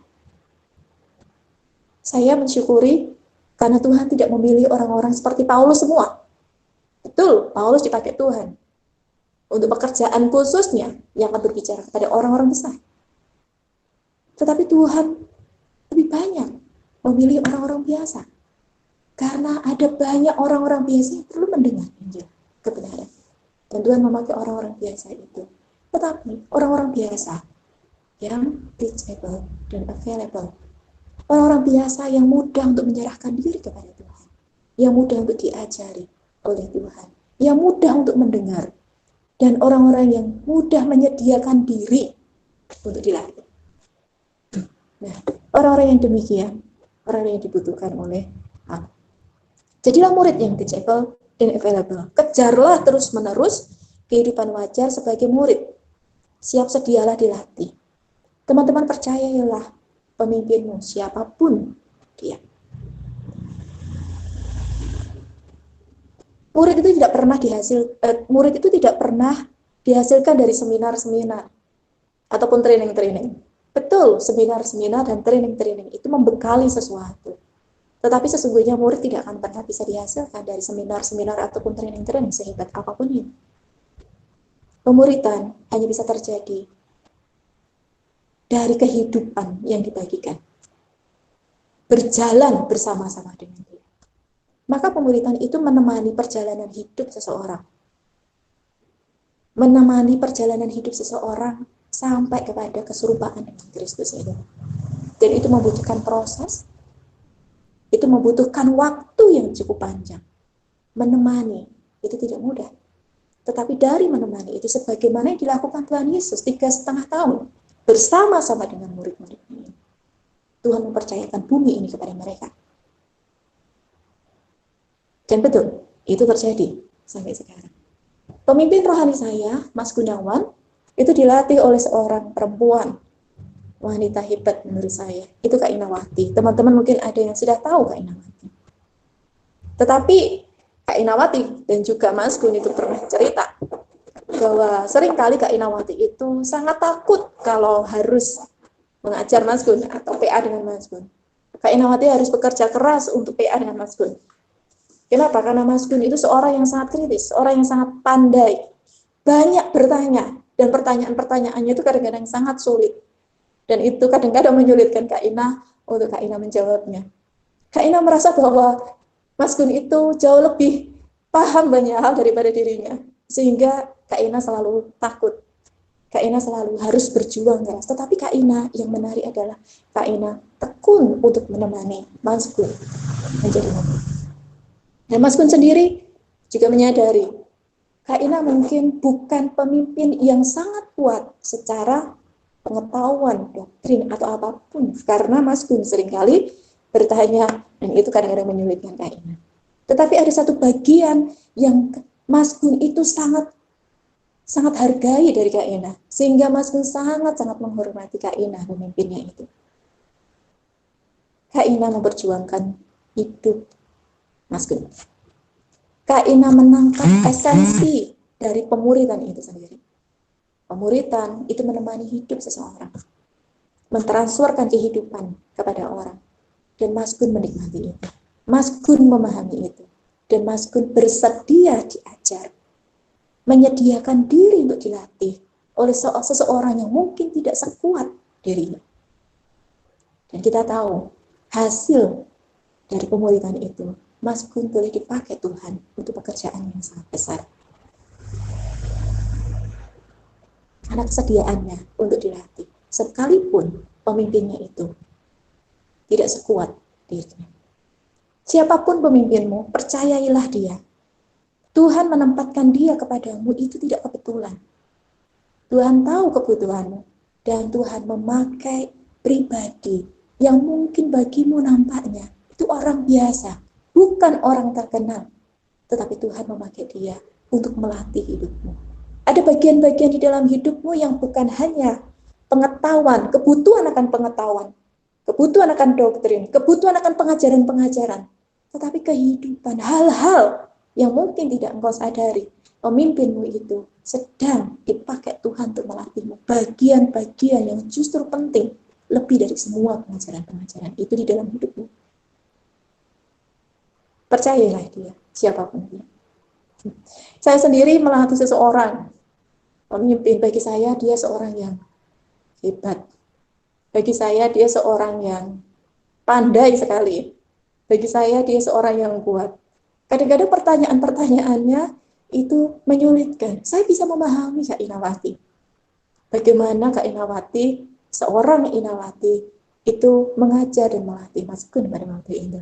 Saya mensyukuri karena Tuhan tidak memilih orang-orang seperti Paulus semua. Betul, Paulus dipakai Tuhan untuk pekerjaan khususnya yang akan berbicara kepada orang-orang besar. Tetapi Tuhan lebih banyak memilih orang-orang biasa. Karena ada banyak orang-orang biasa yang perlu mendengar Injil kebenaran. Dan Tuhan memakai orang-orang biasa itu. Tetapi orang-orang biasa yang teachable dan available. Orang-orang biasa yang mudah untuk menyerahkan diri kepada Tuhan. Yang mudah untuk diajari oleh Tuhan. Yang mudah untuk mendengar. Dan orang-orang yang mudah menyediakan diri untuk dilatih. Nah, orang-orang yang demikian, orang-orang yang dibutuhkan oleh Allah. Jadilah murid yang teachable dan available. Kejarlah terus-menerus kehidupan wajar sebagai murid. Siap sedialah dilatih. Teman-teman percayailah pemimpinmu siapapun dia. Murid itu tidak pernah dihasilkan dari seminar-seminar ataupun training-training. Betul, seminar-seminar dan training-training itu membekali sesuatu. Tetapi sesungguhnya murid tidak akan pernah bisa dihasilkan dari seminar-seminar ataupun training-training sehebat apapun itu. Pemuridan hanya bisa terjadi dari kehidupan yang dibagikan. Berjalan bersama-sama dengan dia. Maka pemuridan itu menemani perjalanan hidup seseorang. Menemani perjalanan hidup seseorang sampai kepada keserupaan dengan Kristus itu. Dan itu membutuhkan proses, itu membutuhkan waktu yang cukup panjang. Menemani itu tidak mudah. Tetapi dari menemani itu sebagaimana yang dilakukan Tuhan Yesus 3,5 tahun bersama-sama dengan murid-muridnya. Tuhan mempercayakan bumi ini kepada mereka. Dan betul, itu terjadi sampai sekarang. Pemimpin rohani saya, Mas Gunawan, itu dilatih oleh seorang perempuan, wanita hebat menurut saya. Itu Kak Inawati. Teman-teman mungkin ada yang sudah tahu Kak Inawati. Tetapi Kak Inawati dan juga Mas Gun itu pernah cerita bahwa seringkali Kak Inawati itu sangat takut kalau harus mengajar Mas Gun atau PA dengan Mas Gun. Kak Inawati harus bekerja keras untuk PA dengan Mas Gun. Kenapa? Karena Mas Gun itu seorang yang sangat kritis, seorang yang sangat pandai, banyak bertanya, dan pertanyaan-pertanyaannya itu kadang-kadang sangat sulit. Dan itu kadang-kadang menyulitkan Kak Ina untuk Kak Ina menjawabnya. Kak Ina merasa bahwa Mas Gun itu jauh lebih paham banyak hal daripada dirinya, sehingga Kak Ina selalu takut. Kak Ina selalu harus berjuang keras. Tetapi Kak Ina yang menarik adalah Kak Ina tekun untuk menemani Mas Gun menjadi murid. Dan Mas Gun sendiri juga menyadari Kak Ina mungkin bukan pemimpin yang sangat kuat secara pengetahuan, doktrin, atau apapun. Karena Mas Gun seringkali bertanya, dan itu kadang-kadang menyulitkan Kak Ina. Tetapi ada satu bagian yang Mas Gun itu sangat hargai dari Kak Ina. Sehingga Mas Gun sangat-sangat menghormati Kak Ina, pemimpinnya itu. Kak Ina memperjuangkan hidup Mas Gun. Kak Ina menangkap esensi dari pemuridan itu sendiri. Pemuridan itu menemani hidup seseorang, mentransferkan kehidupan kepada orang. Dan Mas Gun menikmati itu. Mas Gun memahami itu. Dan Mas Gun bersedia diajar. Menyediakan diri untuk dilatih oleh seseorang yang mungkin tidak sekuat dirinya. Dan kita tahu hasil dari pemuridan itu, Mas Gun boleh dipakai Tuhan untuk pekerjaan yang sangat besar. Karena kesediaannya untuk dilatih, sekalipun pemimpinnya itu tidak sekuat dirinya. Siapapun pemimpinmu, percayailah dia. Tuhan menempatkan dia kepadamu itu tidak kebetulan. Tuhan tahu kebutuhanmu, dan Tuhan memakai pribadi yang mungkin bagimu nampaknya itu orang biasa, bukan orang terkenal, tetapi Tuhan memakai dia untuk melatih hidupmu. Ada bagian-bagian di dalam hidupmu yang bukan hanya pengetahuan, kebutuhan akan pengetahuan, kebutuhan akan doktrin, kebutuhan akan pengajaran-pengajaran, tetapi kehidupan, hal-hal yang mungkin tidak engkau sadari. Pemimpinmu itu sedang dipakai Tuhan untuk melatihmu bagian-bagian yang justru penting, lebih dari semua pengajaran-pengajaran itu di dalam hidupmu. Percayalah dia, siapapun dia. Saya sendiri melatih seseorang, pemimpin. Bagi saya dia seorang yang hebat. Bagi saya dia seorang yang pandai sekali. Bagi saya dia seorang yang kuat. Kadang-kadang pertanyaan-pertanyaannya itu menyulitkan. Saya bisa memahami Kak Inawati. Bagaimana Kak Inawati, seorang Inawati, itu mengajar dan melatih Mas Gun pada waktu itu.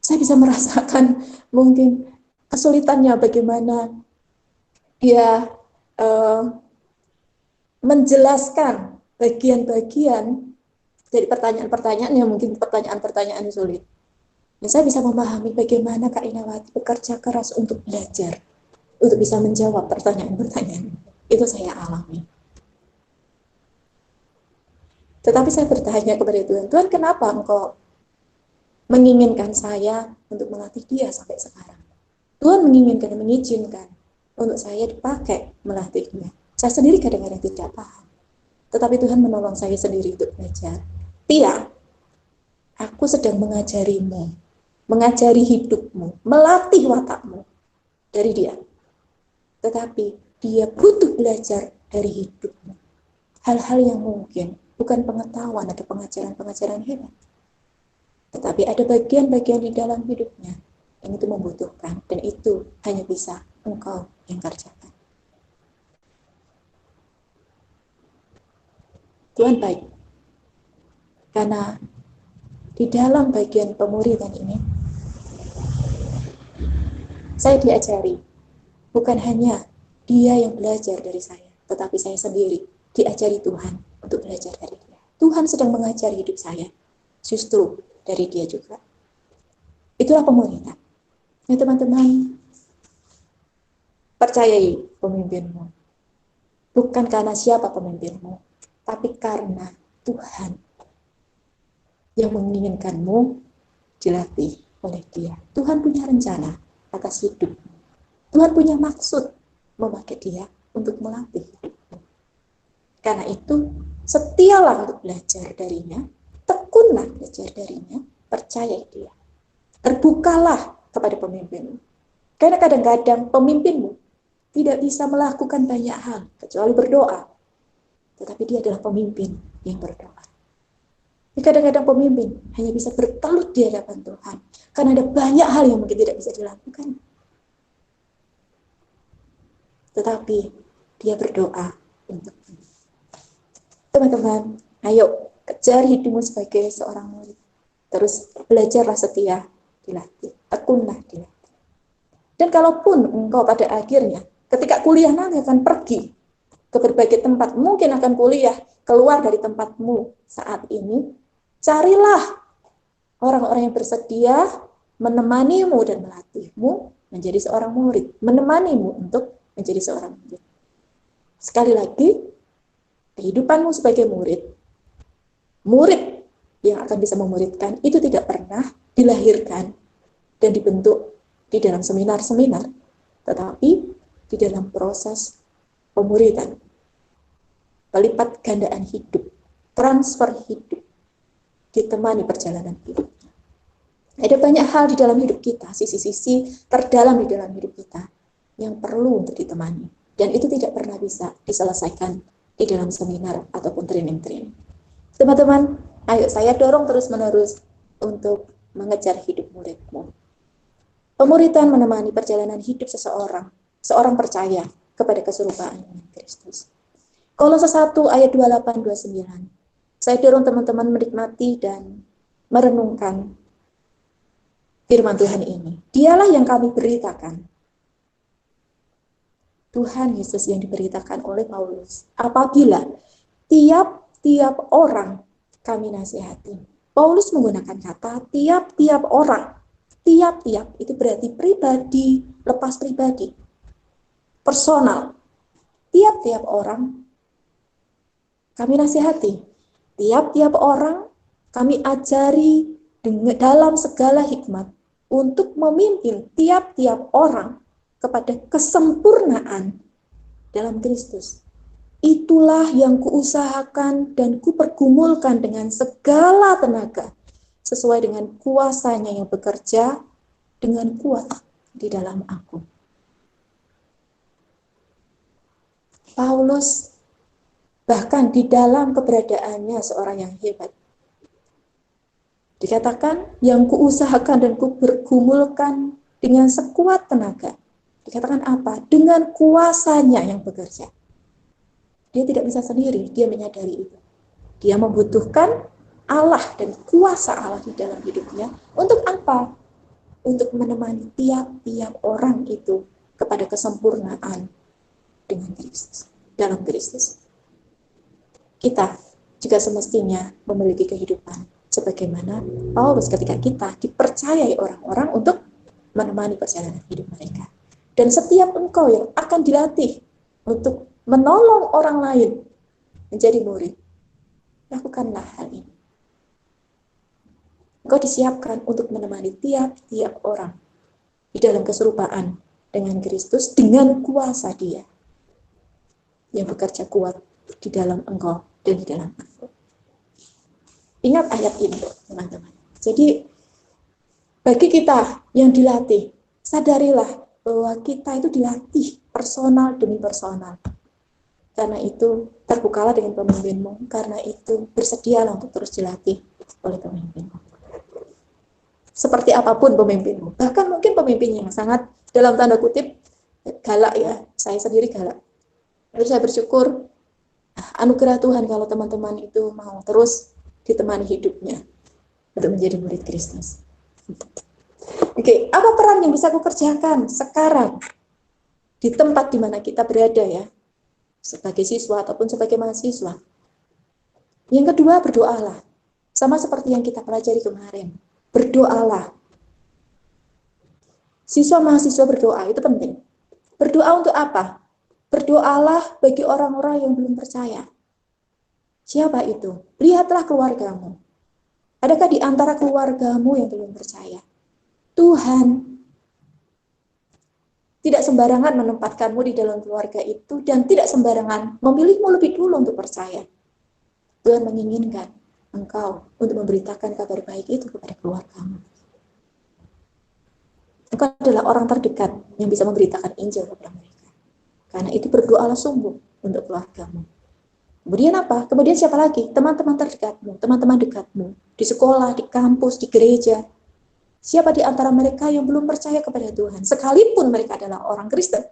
Saya bisa merasakan mungkin kesulitannya bagaimana dia menjelaskan bagian-bagian dari pertanyaan-pertanyaan yang mungkin pertanyaan-pertanyaan sulit. Dan saya bisa memahami bagaimana Kak Inawati bekerja keras untuk belajar, untuk bisa menjawab pertanyaan-pertanyaan. Itu saya alami. Tetapi saya bertanya kepada Tuhan, Tuhan kenapa Engkau menginginkan saya untuk melatih dia sampai sekarang? Tuhan menginginkan dan mengizinkan untuk saya dipakai melatihnya. Saya sendiri kadang-kadang tidak paham. Tetapi Tuhan menolong saya sendiri untuk belajar. Tia, aku sedang mengajarimu, mengajari hidupmu, melatih watakmu dari dia. Tetapi dia butuh belajar dari hidupmu. Hal-hal yang mungkin bukan pengetahuan atau pengajaran-pengajaran hebat. Tetapi ada bagian-bagian di dalam hidupnya yang itu membutuhkan. Dan itu hanya bisa engkau yang kerjakan. Tuhan baik. Karena di dalam bagian pemuridan ini, saya diajari. Bukan hanya dia yang belajar dari saya, tetapi saya sendiri diajari Tuhan untuk belajar dari dia. Tuhan sedang mengajari hidup saya, justru dari dia juga. Itulah pemuridan. Ya teman-teman, percayai pemimpinmu. Bukan karena siapa pemimpinmu, tapi karena Tuhan yang menginginkanmu dilatih oleh dia. Tuhan punya rencana atas hidupmu. Tuhan punya maksud memakai dia untuk melatih hidupmu. Karena itu, setialah untuk belajar darinya, tekunlah belajar darinya, percayai dia. Terbukalah kepada pemimpinmu. Karena kadang-kadang pemimpinmu tidak bisa melakukan banyak hal kecuali berdoa. Tetapi dia adalah pemimpin yang berdoa. Kadang-kadang pemimpin hanya bisa bertelut di hadapan Tuhan. Karena ada banyak hal yang mungkin tidak bisa dilakukan. Tetapi dia berdoa untuk ini. Teman-teman, ayo kejar hidupmu sebagai seorang murid. Terus belajarlah setia, dilatih, tekunlah dilatih. Dan kalaupun engkau pada akhirnya, ketika kuliah nanti akan pergi ke berbagai tempat, mungkin akan kuliah keluar dari tempatmu saat ini, carilah orang-orang yang bersedia menemanimu dan melatihmu menjadi seorang murid, menemanimu untuk menjadi seorang murid. Sekali lagi, kehidupanmu sebagai murid yang akan bisa memuridkan itu tidak pernah dilahirkan dan dibentuk di dalam seminar-seminar, tetapi di dalam proses pemuridan, pelipat gandaan hidup, transfer hidup, ditemani perjalanan hidupnya. Ada banyak hal di dalam hidup kita, sisi-sisi terdalam di dalam hidup kita yang perlu untuk ditemani. Dan itu tidak pernah bisa diselesaikan di dalam seminar ataupun training-training. Teman-teman, ayo saya dorong terus-menerus untuk mengejar hidup muridmu. Pemuridan menemani perjalanan hidup seorang percaya kepada keserupaan dengan Kristus. Kolose 1 ayat 28-29. Saya dorong teman-teman menikmati dan merenungkan firman Tuhan ini. Dialah yang kami beritakan. Tuhan Yesus yang diberitakan oleh Paulus. Apabila tiap-tiap orang kami nasihati. Paulus menggunakan kata tiap-tiap orang. Tiap-tiap itu berarti pribadi, lepas pribadi. Personal. Tiap-tiap orang kami nasihati. Tiap-tiap orang kami ajari dalam segala hikmat untuk memimpin tiap-tiap orang kepada kesempurnaan dalam Kristus. Itulah yang kuusahakan dan kupergumulkan dengan segala tenaga, sesuai dengan kuasanya yang bekerja dengan kuat di dalam aku. Paulus bahkan di dalam keberadaannya seorang yang hebat, dikatakan yang kuusahakan dan kupergumulkan dengan sekuat tenaga. Dikatakan apa? Dengan kuasanya yang bekerja. Dia tidak bisa sendiri, dia menyadari itu. Dia membutuhkan Allah dan kuasa Allah di dalam hidupnya. Untuk apa? Untuk menemani tiap-tiap orang itu kepada kesempurnaan dengan Kristus, dalam Kristus. Kita juga semestinya memiliki kehidupan Sebagaimana Paulus ketika kita dipercayai orang-orang untuk menemani perjalanan hidup mereka. Dan setiap engkau yang akan dilatih untuk menolong orang lain menjadi murid, lakukanlah hal ini. Engkau disiapkan untuk menemani tiap-tiap orang di dalam keserupaan dengan Kristus dengan kuasa Dia yang bekerja kuat di dalam engkau dan di dalam aku. Ingat ayat ini, teman-teman. Jadi, bagi kita yang dilatih, sadarilah bahwa kita itu dilatih personal demi personal. Karena itu, terbukalah dengan pemimpinmu. Karena itu, bersedialah untuk terus dilatih oleh pemimpinmu. Seperti apapun pemimpinmu. Bahkan mungkin pemimpin yang sangat, dalam tanda kutip, galak ya. Saya sendiri galak. Lalu saya bersyukur, anugerah Tuhan kalau teman-teman itu mau terus ditemani hidupnya untuk menjadi murid Kristus. Oke, apa peran yang bisa aku kerjakan sekarang di tempat di mana kita berada ya, sebagai siswa ataupun sebagai mahasiswa? Yang kedua, berdoalah. Sama seperti yang kita pelajari kemarin. Berdoalah. Siswa mahasiswa berdoa, itu penting. Berdoa untuk apa? Berdoalah bagi orang-orang yang belum percaya. Siapa itu? Lihatlah keluargamu. Adakah di antara keluargamu yang belum percaya? Tuhan tidak sembarangan menempatkanmu di dalam keluarga itu dan tidak sembarangan memilihmu lebih dulu untuk percaya. Tuhan menginginkan engkau untuk memberitakan kabar baik itu kepada keluargamu. Engkau adalah orang terdekat yang bisa memberitakan Injil kepada mereka. Karena itu berdoalah sungguh untuk keluargamu. Kemudian apa? Kemudian siapa lagi? Teman-teman terdekatmu, teman-teman dekatmu, di sekolah, di kampus, di gereja. Siapa di antara mereka yang belum percaya kepada Tuhan? Sekalipun mereka adalah orang Kristen,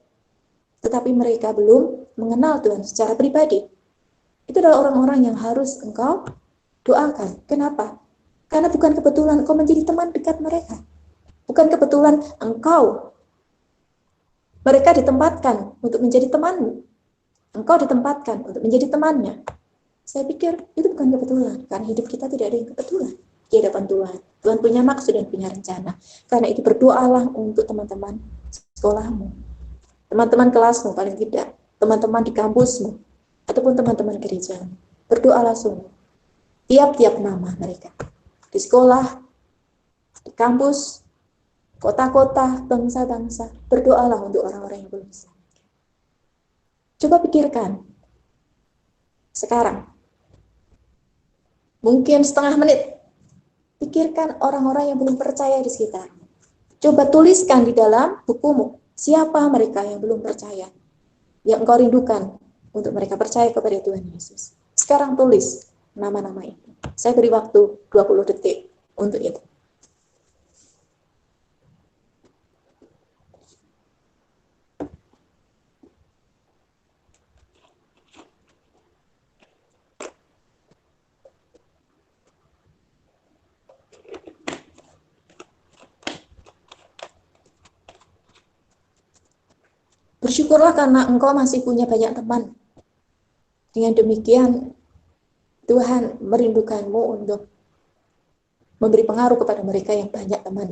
tetapi mereka belum mengenal Tuhan secara pribadi. Itu adalah orang-orang yang harus engkau doakan. Kenapa? Karena bukan kebetulan engkau menjadi teman dekat mereka. Bukan kebetulan mereka ditempatkan untuk menjadi temanmu. Engkau ditempatkan untuk menjadi temannya. Saya pikir itu bukan kebetulan, karena hidup kita tidak ada yang kebetulan di hadapan Tuhan. Tuhan punya maksud dan punya rencana. Karena itu berdoalah untuk teman-teman sekolahmu, teman-teman kelasmu paling tidak, teman-teman di kampusmu, ataupun teman-teman gereja. Berdoalah sungguh. Tiap-tiap nama mereka. Di sekolah, di kampus, kota-kota, bangsa-bangsa. Berdoalah untuk orang-orang yang belum bisa. Coba pikirkan, sekarang, mungkin setengah menit, pikirkan orang-orang yang belum percaya di sekitar. Coba tuliskan di dalam bukumu, siapa mereka yang belum percaya, yang engkau rindukan untuk mereka percaya kepada Tuhan Yesus. Sekarang tulis nama-nama itu. Saya beri waktu 20 detik untuk itu. Bersyukurlah karena engkau masih punya banyak teman. Dengan demikian, Tuhan merindukanmu untuk memberi pengaruh kepada mereka yang banyak teman.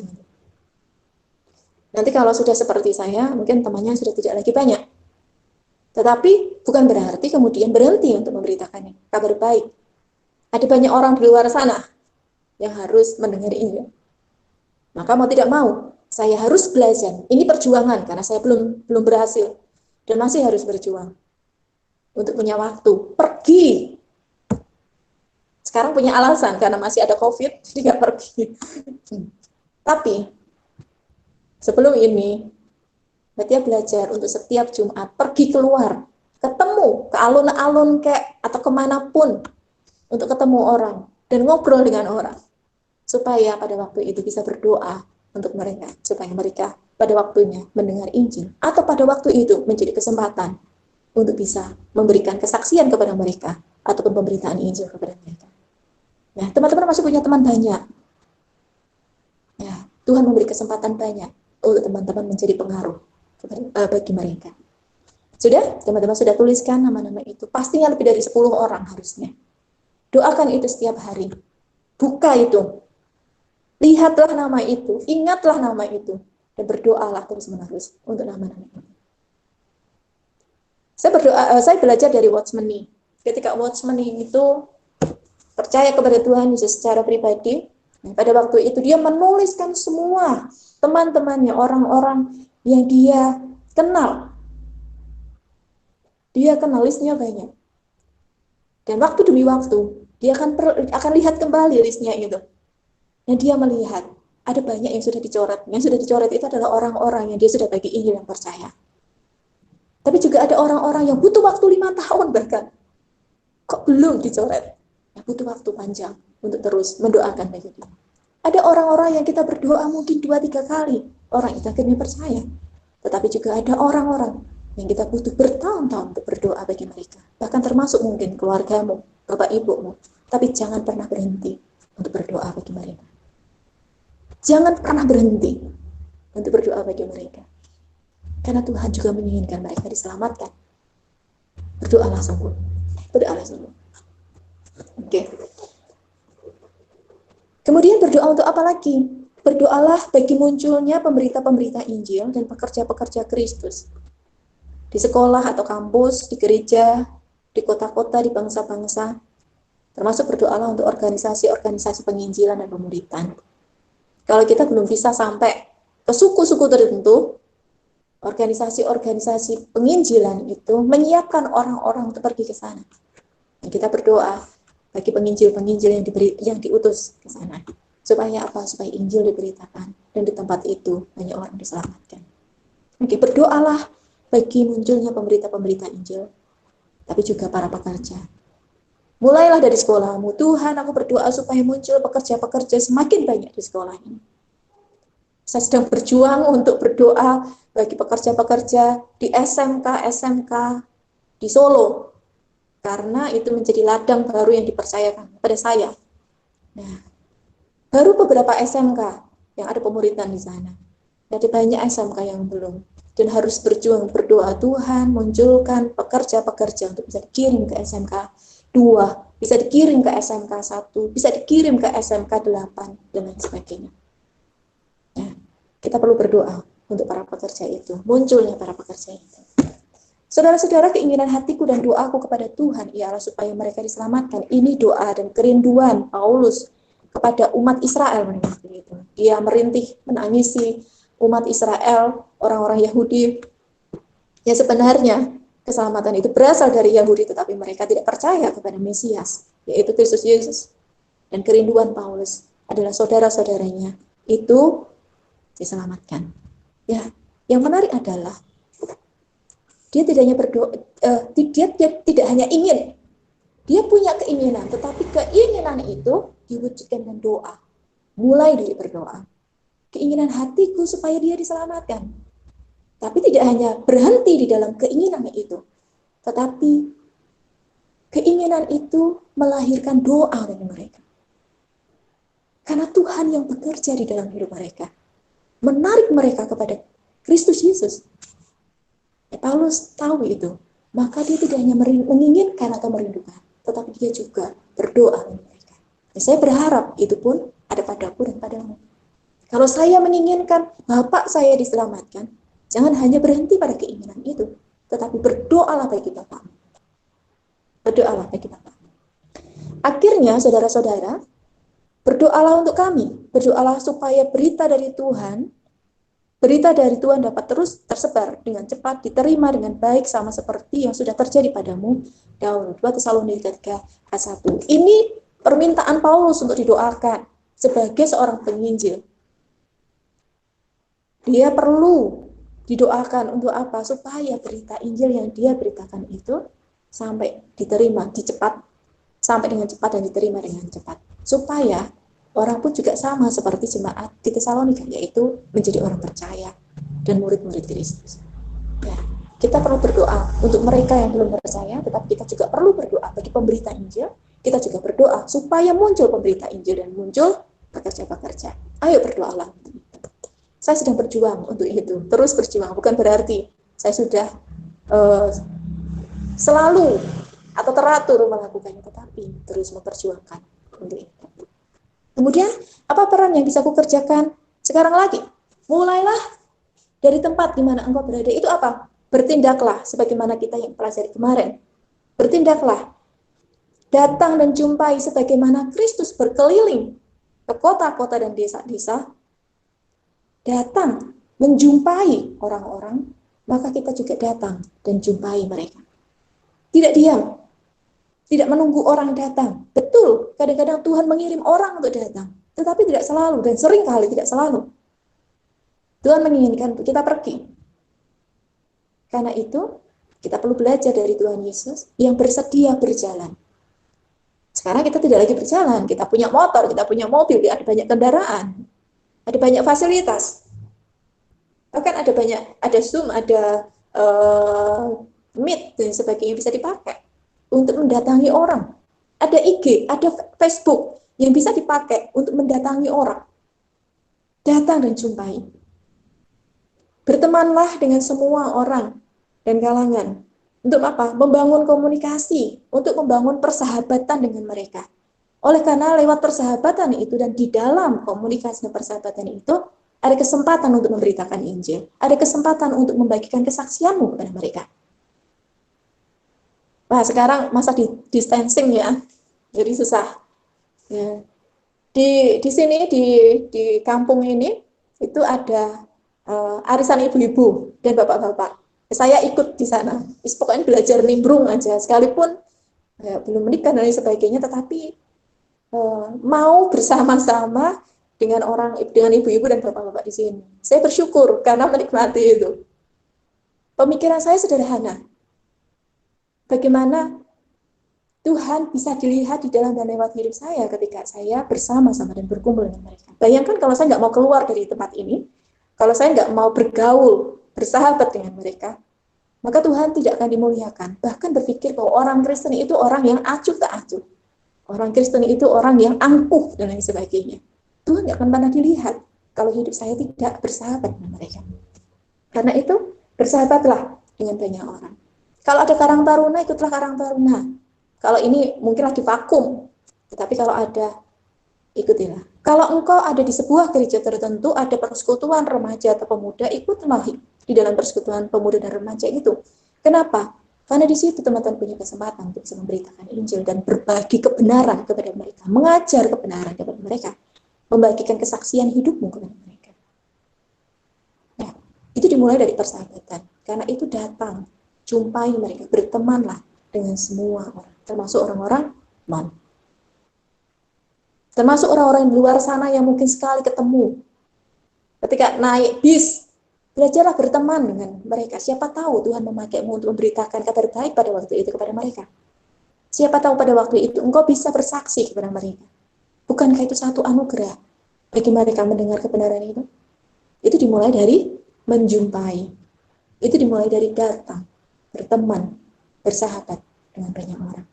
Nanti kalau sudah seperti saya, mungkin temannya sudah tidak lagi banyak. Tetapi bukan berarti kemudian berhenti untuk memberitakan kabar baik. Ada banyak orang di luar sana yang harus mendengar ini. Maka mau tidak mau, saya harus belajar. Ini perjuangan karena saya belum berhasil dan masih harus berjuang untuk punya waktu pergi. Sekarang punya alasan karena masih ada COVID, jadi nggak pergi. Tapi sebelum ini, berarti belajar untuk setiap Jumat pergi keluar, ketemu ke alun-alun atau kemanapun untuk ketemu orang dan ngobrol dengan orang. Supaya pada waktu itu bisa berdoa untuk mereka, supaya mereka pada waktunya mendengar Injil, atau pada waktu itu menjadi kesempatan untuk bisa memberikan kesaksian kepada mereka, ataupun pemberitaan Injil kepada mereka. Nah, teman-teman masih punya teman banyak. Ya, Tuhan memberi kesempatan banyak untuk teman-teman menjadi pengaruh bagi mereka. Sudah? Teman-teman sudah tuliskan nama-nama itu. Pastinya lebih dari 10 orang harusnya. Doakan itu setiap hari. Buka itu. Lihatlah nama itu, ingatlah nama itu, dan berdoalah terus-menerus untuk nama-nama itu. Saya belajar dari Watchman Nee. Ketika Watchman Nee itu percaya kepada Tuhan Yesus secara pribadi, pada waktu itu dia menuliskan semua teman-temannya, orang-orang yang dia kenal. Dia kenal, listnya banyak. Dan waktu demi waktu, dia akan lihat kembali listnya itu. Dan dia melihat ada banyak yang sudah dicoret. Yang sudah dicoret itu adalah orang-orang yang dia sudah bagi Injil yang percaya. Tapi juga ada orang-orang yang butuh waktu 5 tahun bahkan. Kok belum dicoret? Ya, butuh waktu panjang untuk terus mendoakan bagi dia. Ada orang-orang yang kita berdoa mungkin 2-3 kali. Orang itu akhirnya percaya. Tetapi juga ada orang-orang yang kita butuh bertahun-tahun untuk berdoa bagi mereka. Bahkan termasuk mungkin keluargamu, bapak ibumu. Tapi jangan pernah berhenti untuk berdoa bagi mereka. Jangan pernah berhenti untuk berdoa bagi mereka. Karena Tuhan juga menginginkan mereka diselamatkan. Berdoalah sungguh. Berdoalah sungguh. Oke. Kemudian berdoa untuk apa lagi? Berdoalah bagi munculnya pemberita-pemberita Injil dan pekerja-pekerja Kristus. Di sekolah atau kampus, di gereja, di kota-kota, di bangsa-bangsa. Termasuk berdoalah untuk organisasi-organisasi penginjilan dan pemuritan. Kalau kita belum bisa sampai ke suku-suku tertentu, organisasi-organisasi penginjilan itu menyiapkan orang-orang untuk pergi ke sana. Dan kita berdoa bagi penginjil-penginjil yang diutus ke sana. Supaya apa? Supaya Injil diberitakan. Dan di tempat itu banyak orang diselamatkan. Oke, berdoalah bagi munculnya pemberita-pemberita Injil, tapi juga para pekerja. Mulailah dari sekolahmu. Tuhan, aku berdoa supaya muncul pekerja-pekerja semakin banyak di sekolah ini. Saya sedang berjuang untuk berdoa bagi pekerja-pekerja di SMK di Solo. Karena itu menjadi ladang baru yang dipercayakan kepada saya. Nah, baru beberapa SMK yang ada pemuritan di sana. Jadi banyak SMK yang belum. Dan harus berjuang berdoa, Tuhan munculkan pekerja-pekerja untuk bisa dikirim ke SMK 2, bisa dikirim ke SMK 1, bisa dikirim ke SMK 8, dan lain sebagainya. Ya, kita perlu berdoa untuk para pekerja itu, munculnya para pekerja itu. Saudara-saudara, keinginan hatiku dan doaku kepada Tuhan ialah supaya mereka diselamatkan. Ini doa dan kerinduan Paulus kepada umat Israel. Dia merintih, menangisi umat Israel, orang-orang Yahudi, yang sebenarnya keselamatan itu berasal dari Yahudi, tetapi mereka tidak percaya kepada Mesias, yaitu Kristus Yesus. Dan kerinduan Paulus adalah saudara-saudaranya itu diselamatkan. Ya, yang menarik adalah dia tidak hanya berdoa, dia tidak hanya ingin, dia punya keinginan, tetapi keinginan itu diwujudkan dengan doa. Mulai dari berdoa. Keinginan hatiku supaya dia diselamatkan. Tapi tidak hanya berhenti di dalam keinginan itu, tetapi keinginan itu melahirkan doa bagi mereka. Karena Tuhan yang bekerja di dalam hidup mereka, menarik mereka kepada Kristus Yesus. Paulus tahu itu, maka dia tidak hanya menginginkan atau merindukan, tetapi dia juga berdoa bagi mereka. Dan saya berharap itu pun ada padaku dan padamu. Kalau saya menginginkan Bapak saya diselamatkan, jangan hanya berhenti pada keinginan itu, tetapi berdoalah bagi Bapak. Berdoalah bagi Bapak. Akhirnya, saudara-saudara, berdoalah untuk kami. Berdoalah supaya berita dari Tuhan dapat terus tersebar dengan cepat, diterima dengan baik, sama seperti yang sudah terjadi padamu. Dalam 2 Tesalonika 3:1. Ini permintaan Paulus untuk didoakan sebagai seorang penginjil. Dia perlu didoakan untuk apa? Supaya berita Injil yang dia beritakan itu sampai diterima sampai dengan cepat dan diterima dengan cepat. Supaya orang pun juga sama seperti jemaat di Tesalonika, yaitu menjadi orang percaya dan murid-murid Kristus. Ya, kita perlu berdoa untuk mereka yang belum percaya, tetapi kita juga perlu berdoa bagi pemberita Injil. Kita juga berdoa supaya muncul pemberita Injil dan muncul pekerja-pekerja. Ayo berdoalah. Saya sedang berjuang untuk itu, terus berjuang. Bukan berarti saya sudah selalu atau teratur melakukannya, tetapi terus memperjuangkan untuk itu. Kemudian, apa peran yang bisa aku kerjakan sekarang lagi? Mulailah dari tempat di mana engkau berada. Itu apa? Bertindaklah, sebagaimana kita yang pelajari kemarin. Bertindaklah. Datang dan jumpai sebagaimana Kristus berkeliling ke kota-kota dan desa-desa. Datang, menjumpai orang-orang, maka kita juga datang dan jumpai mereka. Tidak diam, tidak menunggu orang datang. Betul, kadang-kadang Tuhan mengirim orang untuk datang, tetapi tidak selalu, dan sering kali tidak selalu. Tuhan menginginkan kita pergi. Karena itu, kita perlu belajar dari Tuhan Yesus yang bersedia berjalan. Sekarang kita tidak lagi berjalan, kita punya motor, kita punya mobil, ada banyak kendaraan, ada banyak fasilitas. Bahkan ada Zoom, ada Meet dan sebagainya bisa dipakai untuk mendatangi orang. Ada IG, ada Facebook yang bisa dipakai untuk mendatangi orang. Datang dan jumpai. Bertemanlah dengan semua orang dan kalangan. Untuk apa? Membangun komunikasi, untuk membangun persahabatan dengan mereka. Oleh karena lewat persahabatan itu dan di dalam komunikasi dan persahabatan itu, ada kesempatan untuk memberitakan Injil, ada kesempatan untuk membagikan kesaksianmu kepada mereka. Nah, sekarang masa distancing ya, jadi susah. Ya. Di sini di kampung ini itu ada arisan ibu-ibu dan bapak-bapak. Saya ikut di sana. Pokoknya belajar nimbrung aja, sekalipun belum menikah dan lain sebagainya, tetapi mau bersama-sama dengan ibu-ibu dan bapak-bapak di sini. Saya bersyukur karena menikmati itu. Pemikiran saya sederhana. Bagaimana Tuhan bisa dilihat di dalam dan lewat hidup saya ketika saya bersama-sama dan berkumpul dengan mereka. Bayangkan kalau saya nggak mau keluar dari tempat ini, kalau saya nggak mau bergaul, bersahabat dengan mereka, maka Tuhan tidak akan dimuliakan. Bahkan berpikir bahwa orang Kristen itu orang yang acuh tak acuh. Orang Kristen itu orang yang angkuh dan lain sebagainya. Tuhan nggak akan pernah dilihat kalau hidup saya tidak bersahabat dengan mereka. Karena itu, bersahabatlah dengan banyak orang. Kalau ada karang taruna, ikutlah karang taruna. Kalau ini mungkin lagi vakum, tetapi kalau ada, ikutilah. Kalau engkau ada di sebuah gereja tertentu, ada persekutuan remaja atau pemuda, ikutlah di dalam persekutuan pemuda dan remaja itu. Kenapa? Karena di situ teman-teman punya kesempatan untuk bisa memberitakan Injil dan berbagi kebenaran kepada mereka, mengajar kebenaran kepada mereka, membagikan kesaksian hidupmu kepada mereka. Nah, itu dimulai dari persahabatan. Karena itu datang, jumpai mereka, bertemanlah dengan semua orang, termasuk orang-orang non. Termasuk orang-orang di luar sana yang mungkin sekali ketemu. Ketika naik bis, belajarlah berteman dengan mereka. Siapa tahu Tuhan memakaimu untuk memberitakan kabar baik pada waktu itu kepada mereka. Siapa tahu pada waktu itu engkau bisa bersaksi kepada mereka. Bukankah itu satu anugerah bagi mereka mendengar kebenaran itu? Itu dimulai dari menjumpai. Itu dimulai dari datang, berteman, bersahabat dengan banyak orang.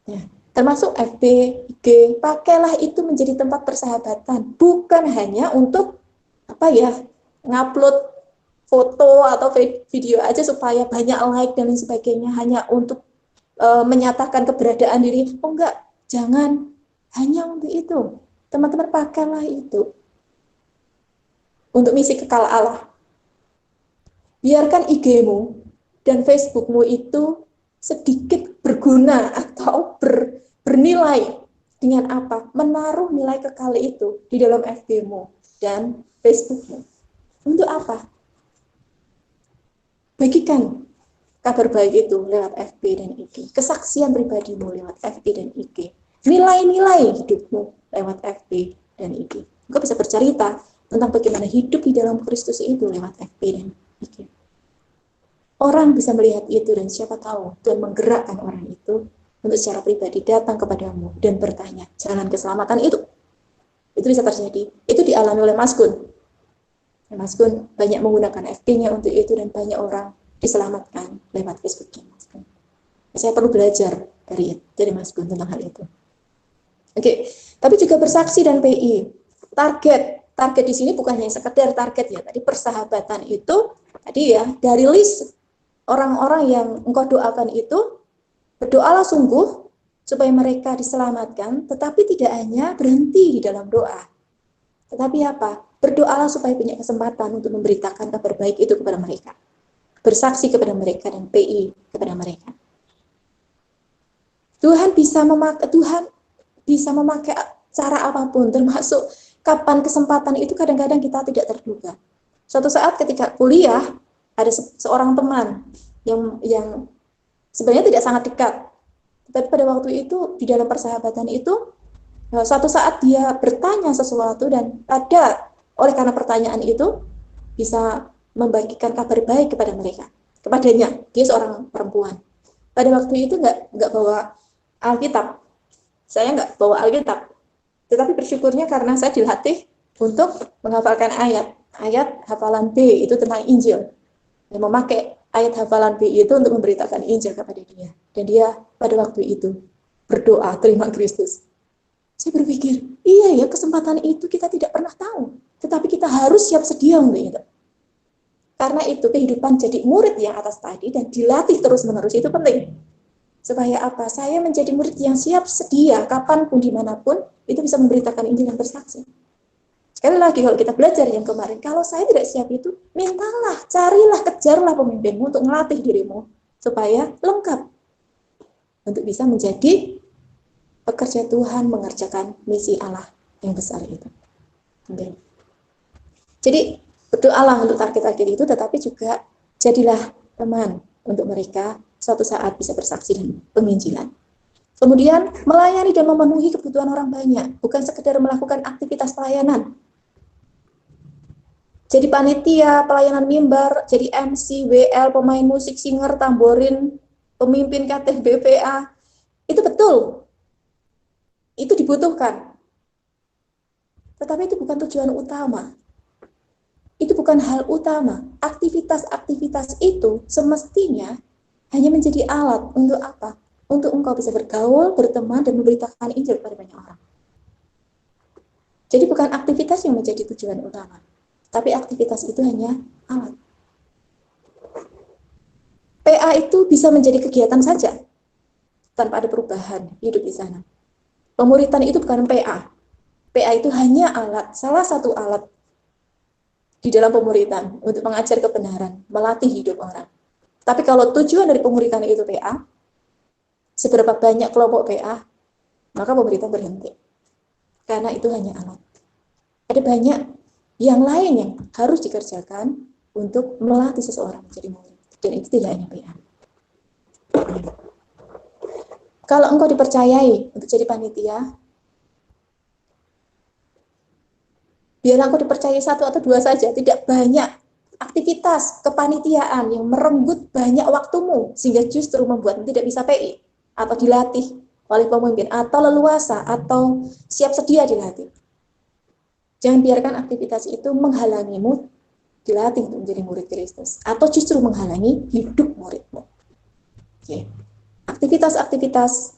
Ya, termasuk FB, IG, pakailah itu menjadi tempat persahabatan. Bukan hanya untuk ngupload foto atau video aja supaya banyak like dan lain sebagainya, hanya untuk menyatakan keberadaan diri. Oh enggak, jangan hanya untuk itu. Teman-teman pakailah itu untuk misi kekal Allah. Biarkan IG-mu dan Facebook-mu itu sedikit berguna atau bernilai dengan apa? Menaruh nilai kekal itu di dalam FB-mu dan Facebook-mu. Untuk apa? Bagikan kabar baik itu lewat FB dan IG. Kesaksian pribadimu lewat FB dan IG. Nilai-nilai hidupmu lewat FB dan IG. Engkau bisa bercerita tentang bagaimana hidup di dalam Kristus itu lewat FB dan IG. Orang bisa melihat itu dan siapa tahu Tuhan menggerakkan orang itu untuk secara pribadi datang kepadamu dan bertanya jalan keselamatan itu. Itu bisa terjadi. Itu dialami oleh Mas Gun. Mas Gun banyak menggunakan FB-nya untuk itu dan banyak orang diselamatkan lewat Facebook-nya Mas Gun. Saya perlu belajar dari Mas Gun tentang hal itu. Oke, tapi juga bersaksi dan PI. Target di sini bukan hanya sekedar target ya. Tadi persahabatan itu tadi ya dari list orang-orang yang engkau doakan itu, berdoalah sungguh supaya mereka diselamatkan, tetapi tidak hanya berhenti di dalam doa. Tetapi apa? Berdoalah supaya punya kesempatan untuk memberitakan kabar baik itu kepada mereka. Bersaksi kepada mereka dan PI kepada mereka. Tuhan bisa memakai cara apapun, termasuk kapan kesempatan itu kadang-kadang kita tidak terduga. Suatu saat ketika kuliah, ada seorang teman yang sebenarnya tidak sangat dekat. Tapi pada waktu itu, di dalam persahabatan itu, suatu saat dia bertanya sesuatu dan oleh karena pertanyaan itu, bisa membagikan kabar baik kepada mereka. Kepadanya, dia seorang perempuan. Pada waktu itu nggak bawa Alkitab. Saya nggak bawa Alkitab. Tetapi bersyukurnya karena saya dilatih untuk menghafalkan ayat hafalan B itu tentang Injil. Dan memakai ayat hafalan B itu untuk memberitakan Injil kepada dia. Dan dia pada waktu itu berdoa terima Kristus. Saya berpikir, iya ya, kesempatan itu kita tidak pernah tahu. Tetapi kita harus siap sedia untuk itu. Karena itu kehidupan jadi murid yang atas tadi dan dilatih terus-menerus itu penting. Supaya apa? Saya menjadi murid yang siap sedia kapanpun, dimanapun, itu bisa memberitakan Injil dan bersaksi. Sekali lagi, kalau kita belajar yang kemarin, kalau saya tidak siap itu, mintalah, carilah, kejarlah pemimpinmu untuk melatih dirimu, supaya lengkap. Untuk bisa menjadi pekerja Tuhan, mengerjakan misi Allah yang besar itu. Okay. Jadi, berdoalah untuk target-target itu, tetapi juga jadilah teman untuk mereka suatu saat bisa bersaksi dan penginjilan. Kemudian, melayani dan memenuhi kebutuhan orang banyak, bukan sekedar melakukan aktivitas pelayanan. Jadi panitia, pelayanan mimbar, jadi MC, WL, pemain musik, singer, tamborin, pemimpin KTB, BPA, itu betul. Itu dibutuhkan. Tetapi itu bukan tujuan utama. Itu bukan hal utama. Aktivitas-aktivitas itu semestinya hanya menjadi alat untuk apa? Untuk engkau bisa bergaul, berteman, dan memberitakan Injil kepada banyak orang. Jadi bukan aktivitas yang menjadi tujuan utama, tapi aktivitas itu hanya alat. PA itu bisa menjadi kegiatan saja, tanpa ada perubahan hidup di sana. Pemuritan itu bukan PA. PA itu hanya alat, salah satu alat di dalam pemuritan untuk mengajar kebenaran, melatih hidup orang. Tapi kalau tujuan dari pemuritan itu PA, seberapa banyak kelompok PA, maka pemuritan berhenti. Karena itu hanya alat. Ada banyak yang lain yang harus dikerjakan untuk melatih seseorang menjadi murid. Dan itu tidak hanya PA. Kalau engkau dipercayai untuk jadi panitia, biarlah engkau dipercayai 1 atau 2 saja, tidak banyak aktivitas kepanitiaan yang merenggut banyak waktumu, sehingga justru membuatmu tidak bisa PI, atau dilatih oleh pemimpin, atau leluasa, atau siap sedia dilatih. Jangan biarkan aktivitas itu menghalangimu dilatih untuk menjadi murid Kristus, atau justru menghalangi hidup muridmu. Oke. Aktivitas-aktivitas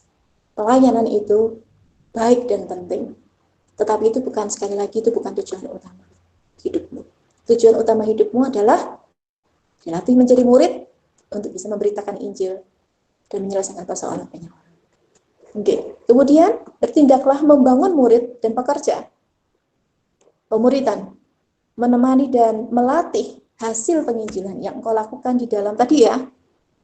pelayanan itu baik dan penting. Tetapi itu bukan, sekali lagi, itu bukan tujuan utama hidupmu. Tujuan utama hidupmu adalah dilatih menjadi murid untuk bisa memberitakan Injil dan menyelesaikan persoalan banyak orang. Oke. Kemudian, bertindaklah membangun murid dan pekerja. Pemuritan, menemani dan melatih hasil penginjilan yang engkau lakukan di dalam tadi ya,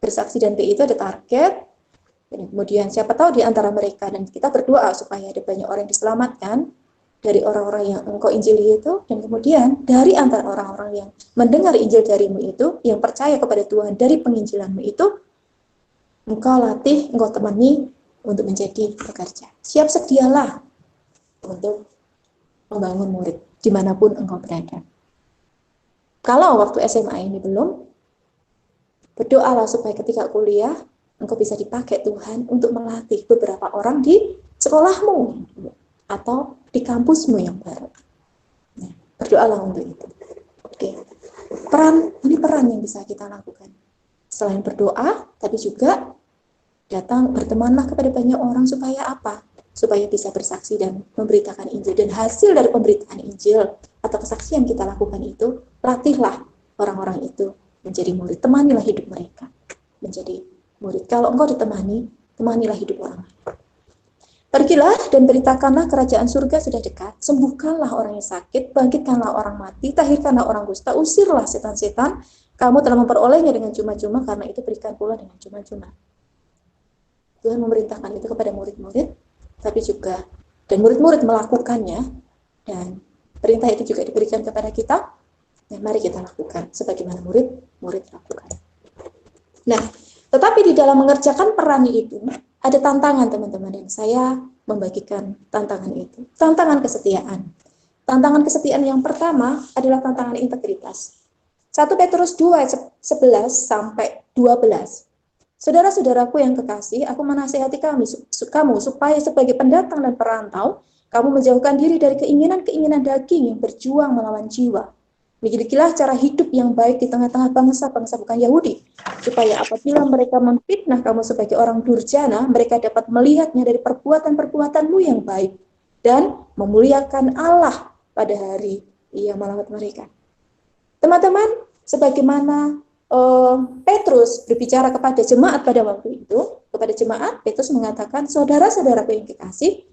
bersaksi dan PI itu ada target. Dan kemudian siapa tahu di antara mereka, dan kita berdoa supaya ada banyak orang yang diselamatkan dari orang-orang yang engkau injili itu, dan kemudian dari antara orang-orang yang mendengar Injil darimu itu, yang percaya kepada Tuhan dari penginjilanmu itu, engkau latih, engkau temani untuk menjadi pekerja. Siap sedialah untuk membangun murid dimanapun engkau berada. Kalau waktu SMA ini belum, berdoalah supaya ketika kuliah engkau bisa dipakai Tuhan untuk melatih beberapa orang di sekolahmu atau di kampusmu yang baru. Nah, berdoalah untuk itu. Oke. Peran yang bisa kita lakukan. Selain berdoa, tapi juga datang bertemanlah kepada banyak orang supaya apa? Supaya bisa bersaksi dan memberitakan Injil. Dan hasil dari pemberitaan Injil atau kesaksian kita lakukan itu, latihlah orang-orang itu menjadi murid. Temanilah hidup mereka menjadi murid. Kalau engkau ditemani, temanilah hidup orang lain. Pergilah dan beritakanlah kerajaan surga sudah dekat, sembuhkanlah orang yang sakit, bangkitkanlah orang mati, tahirkanlah orang kusta, usirlah setan-setan, kamu telah memperolehnya dengan cuma-cuma, karena itu berikan pula dengan cuma-cuma. Tuhan memerintahkan itu kepada murid-murid, tapi juga, dan murid-murid melakukannya, dan perintah itu juga diberikan kepada kita, dan mari kita lakukan, sebagaimana murid-murid lakukan. Nah, tetapi di dalam mengerjakan peran itu, ada tantangan teman-teman, dan saya membagikan tantangan itu. Tantangan kesetiaan. Tantangan kesetiaan yang pertama adalah tantangan integritas. 1 Petrus 2, 11 sampai 12. Saudara-saudaraku yang kekasih, aku menasihati kamu supaya sebagai pendatang dan perantau, kamu menjauhkan diri dari keinginan-keinginan daging yang berjuang melawan jiwa. Milikilah cara hidup yang baik di tengah-tengah bangsa-bangsa bukan Yahudi, supaya apabila mereka memfitnah kamu sebagai orang durjana, mereka dapat melihatnya dari perbuatan-perbuatanmu yang baik dan memuliakan Allah pada hari Ia melawat mereka. Teman-teman, sebagaimana Petrus berbicara kepada jemaat pada waktu itu, kepada jemaat, Petrus mengatakan, saudara-saudaraku yang kekasih,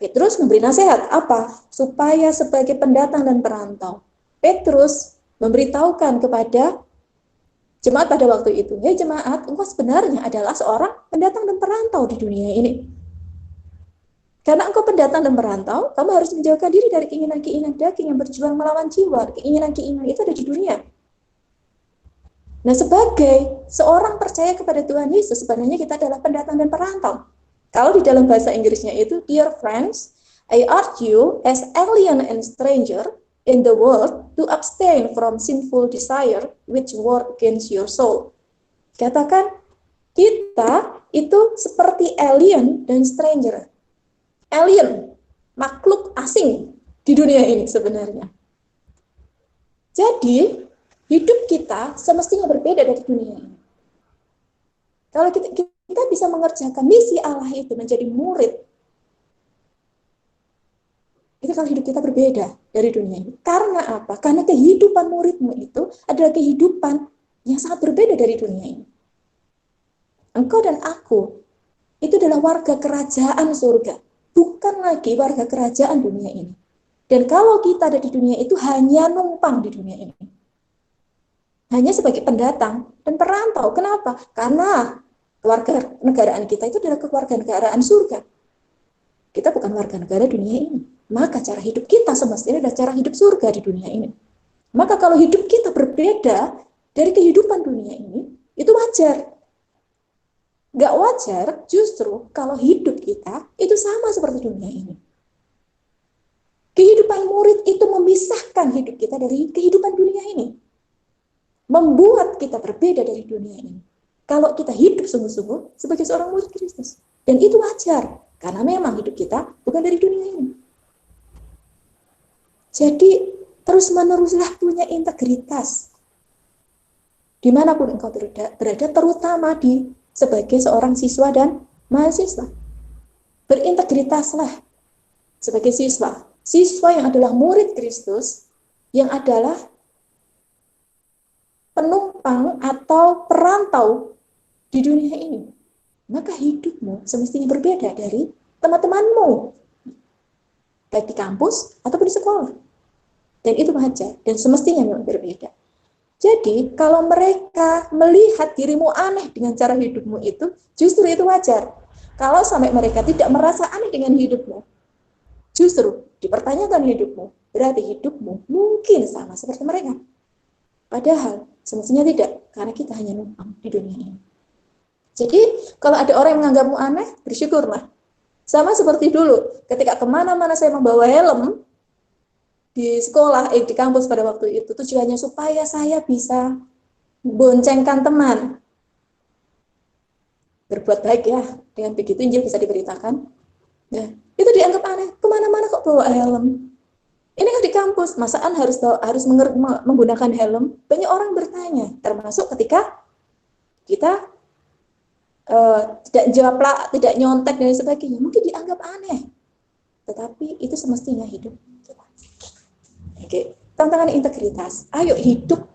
Petrus memberi nasihat apa? Supaya sebagai pendatang dan perantau, Petrus memberitahukan kepada jemaat pada waktu itu, "Hei jemaat, engkau sebenarnya adalah seorang pendatang dan perantau di dunia ini. Karena engkau pendatang dan perantau, kamu harus menjauhkan diri dari keinginan-keinginan daging yang berjuang melawan jiwa. Keinginan-keinginan itu ada di dunia." Nah, sebagai seorang percaya kepada Tuhan Yesus, sebenarnya kita adalah pendatang dan perantau. Kalau di dalam bahasa Inggrisnya itu, "Dear friends, I urge you as alien and stranger in the world to abstain from sinful desire which war against your soul." Katakan, kita itu seperti alien dan stranger. Alien, makhluk asing di dunia ini sebenarnya. Jadi, hidup kita semestinya berbeda dari dunia ini. Kalau kita bisa mengerjakan misi Allah itu menjadi murid, itu kalau hidup kita berbeda dari dunia ini. Karena apa? Karena kehidupan muridmu itu adalah kehidupan yang sangat berbeda dari dunia ini. Engkau dan aku itu adalah warga kerajaan surga, bukan lagi warga kerajaan dunia ini. Dan kalau kita ada di dunia itu hanya numpang di dunia ini. Hanya sebagai pendatang dan perantau. Kenapa? Karena keluarga negaraan kita itu adalah kewarganegaraan surga. Kita bukan warga negara dunia ini. Maka cara hidup kita semestinya adalah cara hidup surga di dunia ini. Maka kalau hidup kita berbeda dari kehidupan dunia ini, itu wajar. Gak wajar justru kalau hidup kita itu sama seperti dunia ini. Kehidupan murid itu memisahkan hidup kita dari kehidupan dunia ini. Membuat kita berbeda dari dunia ini. Kalau kita hidup sungguh-sungguh sebagai seorang murid Kristus. Dan itu wajar, karena memang hidup kita bukan dari dunia ini. Jadi, terus-meneruslah punya integritas. Dimanapun engkau berada, terutama sebagai seorang siswa dan mahasiswa. Berintegritaslah sebagai siswa. Siswa yang adalah murid Kristus, yang adalah penumpang atau perantau di dunia ini. Maka hidupmu semestinya berbeda dari teman-temanmu, baik di kampus ataupun di sekolah. Dan itu wajar, dan semestinya memang berbeda. Jadi, kalau mereka melihat dirimu aneh dengan cara hidupmu itu, justru itu wajar. Kalau sampai mereka tidak merasa aneh dengan hidupmu, justru dipertanyakan hidupmu, berarti hidupmu mungkin sama seperti mereka. Padahal, semestinya tidak, karena kita hanya numpang di dunia ini. Jadi, kalau ada orang yang menganggapmu aneh, bersyukurlah. Sama seperti dulu, ketika kemana-mana saya membawa helm, di sekolah, di kampus pada waktu itu, tujuannya supaya saya bisa boncengkan teman. Berbuat baik ya, dengan begitu Injil bisa diberitakan. Nah, itu dianggap aneh, kemana-mana kok bawa helm. Ini kan di kampus, masaan harus menggunakan helm. Banyak orang bertanya, termasuk ketika kita tidak japlak, tidak nyontek dan sebagainya, mungkin dianggap aneh. Tetapi itu semestinya hidup kita. Oke, tantangan integritas. Ayo hidup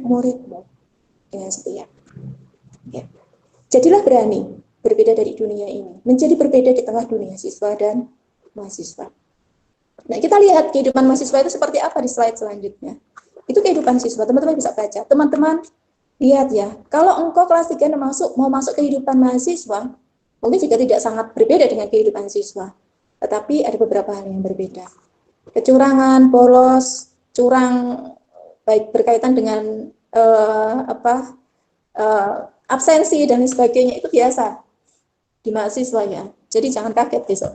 muridmu dengan setia. Oke. Jadilah berani berbeda dari dunia ini, menjadi berbeda di tengah dunia siswa dan mahasiswa. Nah, kita lihat kehidupan mahasiswa itu seperti apa di slide selanjutnya. Itu kehidupan siswa, teman-teman bisa baca. Teman-teman lihat ya, kalau engkau kelas 3 mau masuk kehidupan mahasiswa, mungkin juga tidak sangat berbeda dengan kehidupan siswa. Tetapi ada beberapa hal yang berbeda. Kecurangan, bolos, curang, baik berkaitan dengan absensi dan sebagainya, itu biasa di mahasiswa ya. Jadi jangan kaget besok.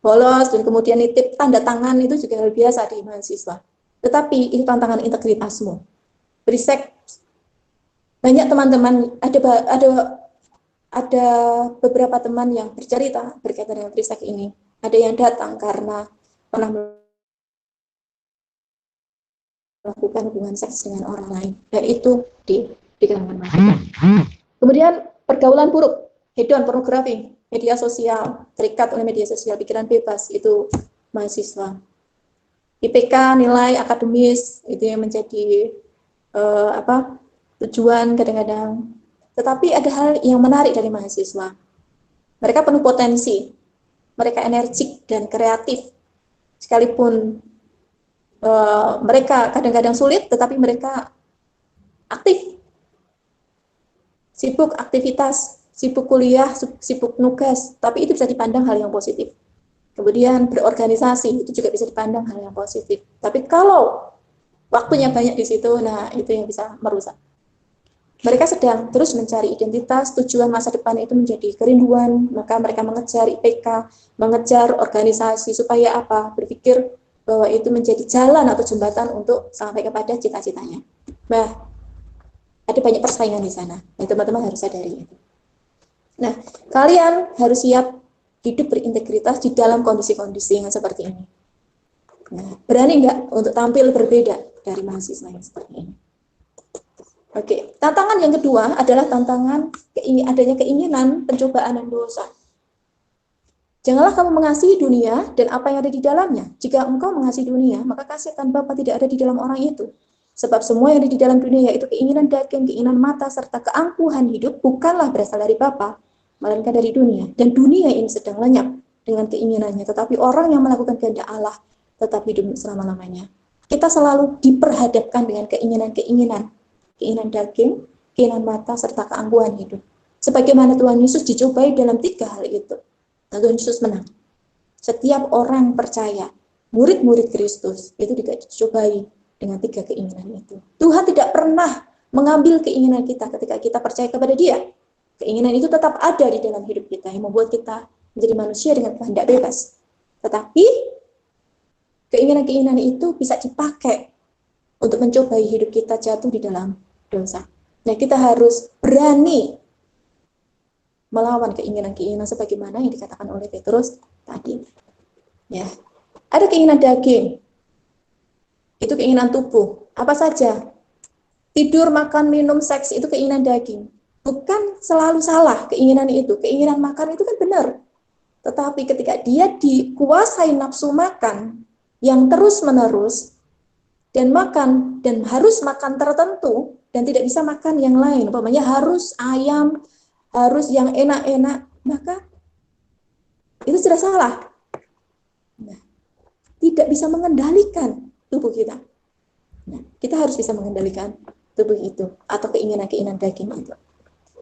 Bolos dan kemudian nitip tanda tangan itu juga hal biasa di mahasiswa. Tetapi itu tantangan integritasmu. Berisek. Banyak teman-teman, ada beberapa teman yang bercerita berkaitan dengan berisek ini. Ada yang datang karena pernah melakukan hubungan seks dengan orang lain, dan itu di kalangan mahasiswa. Kemudian pergaulan buruk, hedon, pornografi, media sosial, terikat oleh media sosial, pikiran bebas, itu mahasiswa. IPK, nilai akademis, itu yang menjadi tujuan kadang-kadang. Tetapi ada hal yang menarik dari mahasiswa. Mereka penuh potensi, mereka energik dan kreatif, sekalipun mereka kadang-kadang sulit, tetapi mereka aktif, sibuk aktivitas, sibuk kuliah, sibuk nugas, tapi itu bisa dipandang hal yang positif. Kemudian berorganisasi, itu juga bisa dipandang hal yang positif. Tapi kalau waktunya banyak di situ, nah itu yang bisa merusak. Mereka sedang terus mencari identitas, tujuan masa depan itu menjadi kerinduan, maka mereka mengejar IPK, mengejar organisasi, supaya apa? Berpikir bahwa itu menjadi jalan atau jembatan untuk sampai kepada cita-citanya. Nah, ada banyak persaingan di sana, dan teman-teman harus sadari itu. Nah, kalian harus siap hidup berintegritas di dalam kondisi-kondisi yang seperti ini. Nah, berani nggak untuk tampil berbeda dari mahasiswa yang seperti ini? Oke, tantangan yang kedua adalah tantangan adanya keinginan, pencobaan, dan dosa. Janganlah kamu mengasihi dunia dan apa yang ada di dalamnya. Jika engkau mengasihi dunia, maka kasih akan Bapa tidak ada di dalam orang itu. Sebab semua yang ada di dalam dunia, yaitu keinginan daging, keinginan mata, serta keangkuhan hidup, bukanlah berasal dari Bapa, melainkan dari dunia. Dan dunia ini sedang lenyap dengan keinginannya. Tetapi orang yang melakukan kehendak Allah tetap hidup selama-lamanya. Kita selalu diperhadapkan dengan keinginan-keinginan. Keinginan daging, keinginan mata, serta keangkuhan hidup. Sebagaimana Tuhan Yesus dicobai dalam 3 hal itu. Dan Tuhan Yesus menang. Setiap orang percaya, murid-murid Kristus, itu tidak dicobai dengan 3 keinginan itu. Tuhan tidak pernah mengambil keinginan kita ketika kita percaya kepada Dia. Keinginan itu tetap ada di dalam hidup kita, yang membuat kita menjadi manusia dengan kehendak bebas. Tetapi, keinginan-keinginan itu bisa dipakai untuk mencobai hidup kita jatuh di dalam dosa. Nah, kita harus berani melawan keinginan-keinginan sebagaimana yang dikatakan oleh Petrus tadi. Ya, ada keinginan daging, itu keinginan tubuh. Apa saja? Tidur, makan, minum, seks, itu keinginan daging. Bukan selalu salah keinginan itu. Keinginan makan itu kan benar. Tetapi ketika dia dikuasai nafsu makan yang terus-menerus, dan harus makan tertentu, dan tidak bisa makan yang lain, umpamanya harus ayam, harus yang enak-enak, maka itu sudah salah. Nah, tidak bisa mengendalikan tubuh kita. Nah, kita harus bisa mengendalikan tubuh itu, atau keinginan-keinginan daging itu.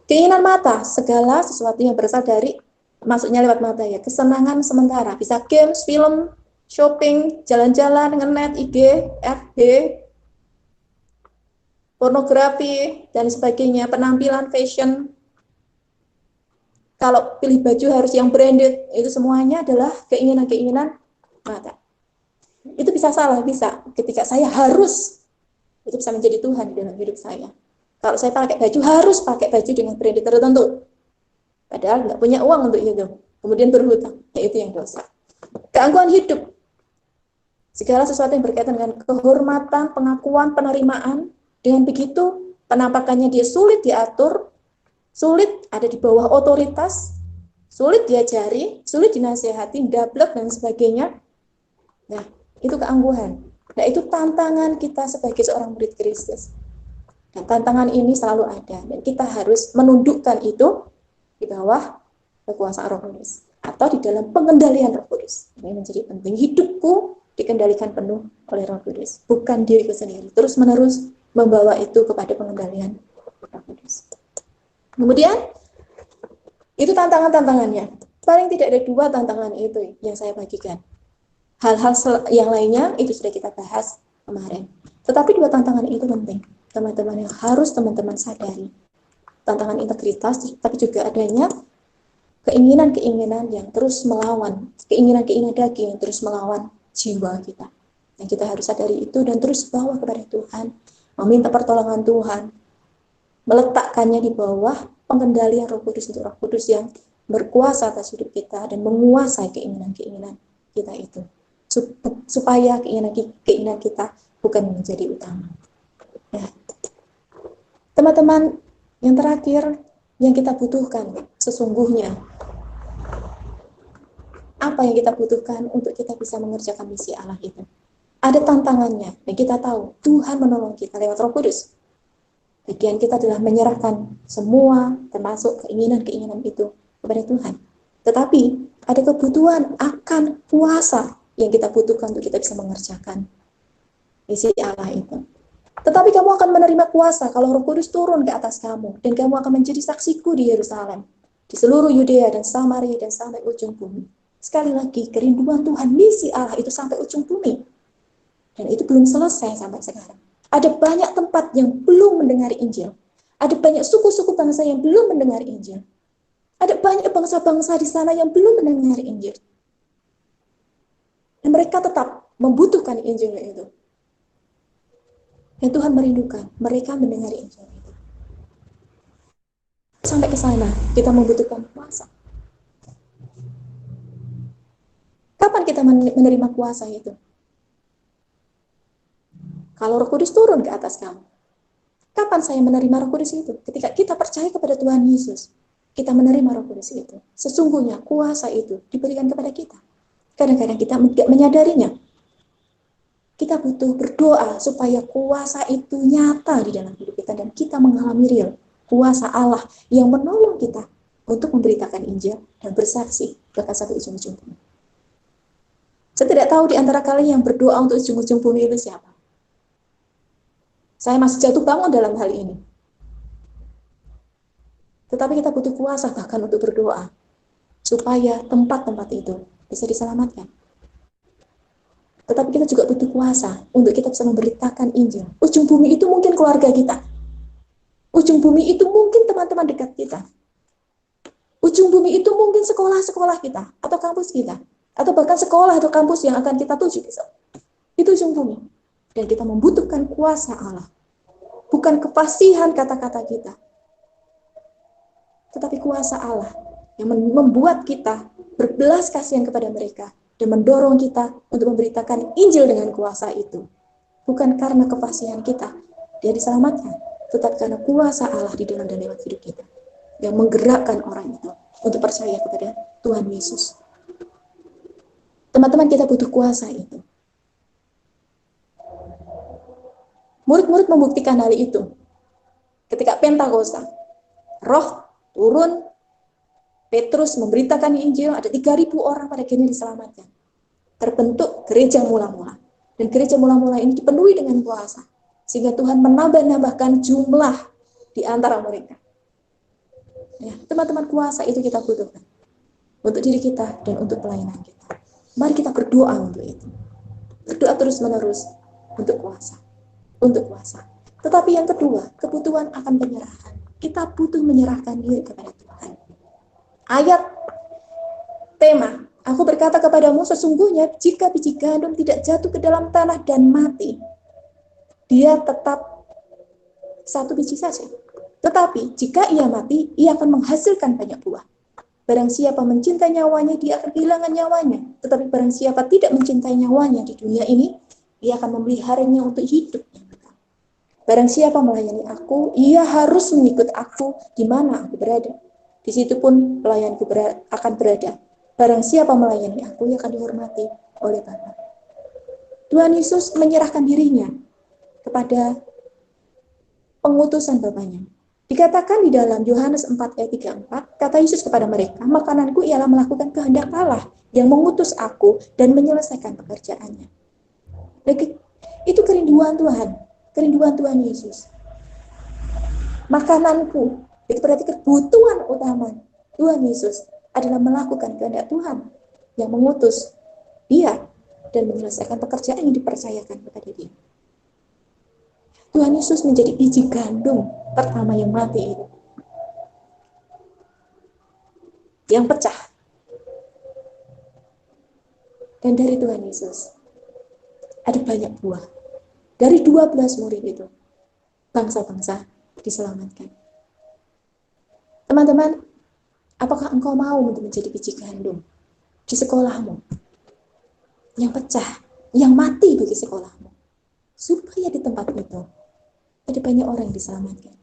Keinginan mata, segala sesuatu yang berasal dari, maksudnya lewat mata ya, kesenangan sementara, bisa games, film, shopping, jalan-jalan dengan net, IG, FB, pornografi, dan sebagainya, penampilan, fashion. Kalau pilih baju harus yang branded, itu semuanya adalah keinginan-keinginan mata. Itu bisa salah, bisa. Ketika saya harus, itu bisa menjadi Tuhan dalam hidup saya. Kalau saya pakai baju, harus pakai baju dengan branded tertentu. Padahal nggak punya uang untuk itu. Kemudian berhutang, yaitu yang dosa. Keangkuhan hidup. Segala sesuatu yang berkaitan dengan kehormatan, pengakuan, penerimaan. Dengan begitu, penampakannya dia sulit diatur, sulit ada di bawah otoritas, sulit diajari, sulit dinasihati, dablek, dan sebagainya. Nah, itu keangkuhan. Nah, itu tantangan kita sebagai seorang murid Kristus. Dan tantangan ini selalu ada, dan kita harus menundukkan itu di bawah kekuasaan Roh Kudus atau di dalam pengendalian Roh Kudus. Ini menjadi penting. Hidupku dikendalikan penuh oleh Roh Kudus, bukan diriku sendiri. Terus-menerus membawa itu kepada pengendalian Roh Kudus. Kemudian itu tantangan-tantangannya. Paling tidak ada 2 tantangan itu yang saya bagikan. Hal-hal yang lainnya itu sudah kita bahas kemarin. Tetapi 2 tantangan itu penting, teman-teman, yang harus teman-teman sadari. Tantangan integritas, tapi juga adanya keinginan-keinginan yang terus melawan, keinginan-keinginan daging yang terus melawan jiwa kita. Dan kita harus sadari itu dan terus bawa kepada Tuhan, meminta pertolongan Tuhan, meletakkannya di bawah pengendalian Roh Kudus, untuk Roh Kudus yang berkuasa atas hidup kita dan menguasai keinginan-keinginan kita itu, supaya keinginan kita bukan menjadi utama. Ya. Teman-teman, yang terakhir yang kita butuhkan sesungguhnya, apa yang kita butuhkan untuk kita bisa mengerjakan misi Allah itu? Ada tantangannya, dan kita tahu Tuhan menolong kita lewat Roh Kudus. Bagian kita adalah menyerahkan semua, termasuk keinginan-keinginan itu, kepada Tuhan. Tetapi ada kebutuhan akan puasa yang kita butuhkan untuk kita bisa mengerjakan misi Allah itu. Tetapi kamu akan menerima kuasa kalau Roh Kudus turun ke atas kamu, dan kamu akan menjadi saksiku di Yerusalem, di seluruh Yudea dan Samaria, dan sampai ujung bumi. Sekali lagi, kerinduan Tuhan, misi Allah itu sampai ujung bumi. Dan itu belum selesai sampai sekarang. Ada banyak tempat yang belum mendengar Injil. Ada banyak suku-suku bangsa yang belum mendengar Injil. Ada banyak bangsa-bangsa di sana yang belum mendengar Injil. Dan mereka tetap membutuhkan Injil itu. Dan Tuhan merindukan mereka mendengar Injil itu. Sampai ke sana, kita membutuhkan kuasa. Kapan kita menerima kuasa itu? Kalau Roh Kudus turun ke atas kamu. Kapan saya menerima Roh Kudus itu? Ketika kita percaya kepada Tuhan Yesus, kita menerima Roh Kudus itu. Sesungguhnya kuasa itu diberikan kepada kita. Kadang-kadang kita tidak menyadarinya. Kita butuh berdoa supaya kuasa itu nyata di dalam hidup kita, dan kita mengalami real kuasa Allah yang menolong kita untuk memberitakan Injil dan bersaksi bahkan sampai ujung-ujung bumi. Saya tidak tahu di antara kalian yang berdoa untuk ujung-ujung bumi itu siapa. Saya masih jatuh bangun dalam hal ini. Tetapi kita butuh kuasa bahkan untuk berdoa supaya tempat-tempat itu bisa diselamatkan. Tetapi kita juga butuh kuasa untuk kita bisa memberitakan Injil. Ujung bumi itu mungkin keluarga kita. Ujung bumi itu mungkin teman-teman dekat kita. Ujung bumi itu mungkin sekolah-sekolah kita atau kampus kita, atau bahkan sekolah atau kampus yang akan kita tuju besok. Itu ujung bumi. Dan kita membutuhkan kuasa Allah. Bukan kefasihan kata-kata kita, tetapi kuasa Allah yang membuat kita berbelas kasihan kepada mereka dan mendorong kita untuk memberitakan Injil dengan kuasa itu. Bukan karena kefasihan kita dia diselamatkan, tetapi karena kuasa Allah di dalam dan lewat hidup kita yang menggerakkan orang itu untuk percaya kepada Tuhan Yesus. Teman-teman, kita butuh kuasa itu. Murid-murid membuktikan hal itu. Ketika Pentakosta, Roh turun, Petrus memberitakan Injil, ada 3.000 orang pada akhirnya diselamatkan. Terbentuk gereja mula-mula. Dan gereja mula-mula ini dipenuhi dengan kuasa. Sehingga Tuhan menambah-nambahkan jumlah di antara mereka. Ya, teman-teman, kuasa itu kita butuhkan. Untuk diri kita dan untuk pelayanan kita. Mari kita berdoa untuk itu. Berdoa terus-menerus untuk kuasa. Untuk kuasa. Tetapi yang kedua, kebutuhan akan penyerahan. Kita butuh menyerahkan diri kepada Tuhan. Ayat tema, aku berkata kepadamu, sesungguhnya jika biji gandum tidak jatuh ke dalam tanah dan mati, dia tetap satu biji saja. Tetapi jika ia mati, ia akan menghasilkan banyak buah. Barang siapa mencintai nyawanya, dia akan kehilangan nyawanya. Tetapi barang siapa tidak mencintai nyawanya di dunia ini, dia akan memeliharanya untuk hidup. Barang siapa melayani aku, ia harus mengikut aku di mana aku berada. Di situ pun pelayanku akan berada. Barang siapa melayani aku, ia akan dihormati oleh Bapa. Tuhan Yesus menyerahkan dirinya kepada pengutusan Bapaknya. Dikatakan di dalam Yohanes 4 ayat 34, kata Yesus kepada mereka, makananku ialah melakukan kehendak Allah yang mengutus aku dan menyelesaikan pekerjaannya. Itu kerinduan Tuhan Yesus. Makananku, itu berarti kebutuhan utama Tuhan Yesus adalah melakukan kehendak Tuhan yang mengutus dia dan menyelesaikan pekerjaan yang dipercayakan kepada dia. Tuhan Yesus menjadi biji gandum pertama yang mati itu, yang pecah. Dan dari Tuhan Yesus ada banyak buah. Dari 12 murid itu, bangsa-bangsa diselamatkan. Teman-teman, apakah engkau mau untuk menjadi biji gandum di sekolahmu yang pecah, yang mati bagi sekolahmu, supaya di tempat itu ada banyak orang yang diselamatkan,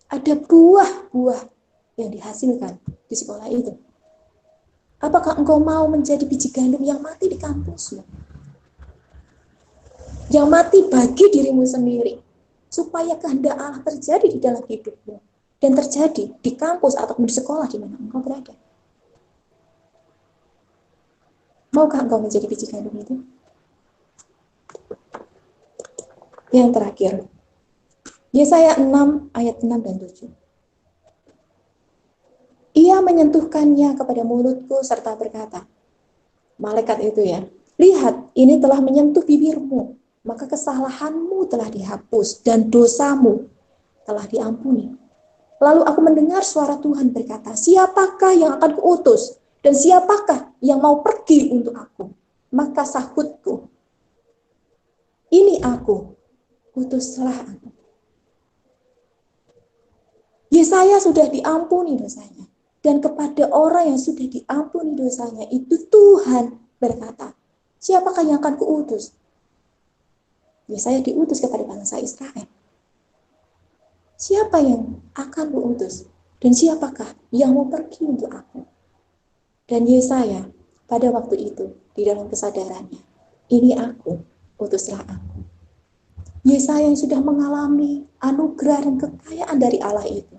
ada buah-buah yang dihasilkan di sekolah itu? Apakah engkau mau menjadi biji gandum yang mati di kampusmu, yang mati bagi dirimu sendiri, supaya kehendak Allah terjadi di dalam hidupmu dan terjadi di kampus atau di sekolah di mana engkau berada? Maukah engkau menjadi biji gandum itu? Yang terakhir, Yesaya 6 ayat 6 dan 7. Ia menyentuhkannya kepada mulutku serta berkata, malaikat itu ya, lihat ini telah menyentuh bibirmu, maka kesalahanmu telah dihapus dan dosamu telah diampuni. Lalu aku mendengar suara Tuhan berkata, siapakah yang akan kuutus dan siapakah yang mau pergi untuk aku? Maka sahutku, ini aku, utuslah aku. Yesaya sudah diampuni dosanya. Dan kepada orang yang sudah diampuni dosanya itu Tuhan berkata, siapakah yang akan kuutus? Yesaya diutus kepada bangsa Israel. Siapa yang akan kuutus? Dan siapakah yang mau pergi untuk aku? Dan Yesaya pada waktu itu di dalam kesadarannya, ini aku, utuslah aku. Yesaya yang sudah mengalami anugerah dan kekayaan dari Allah itu,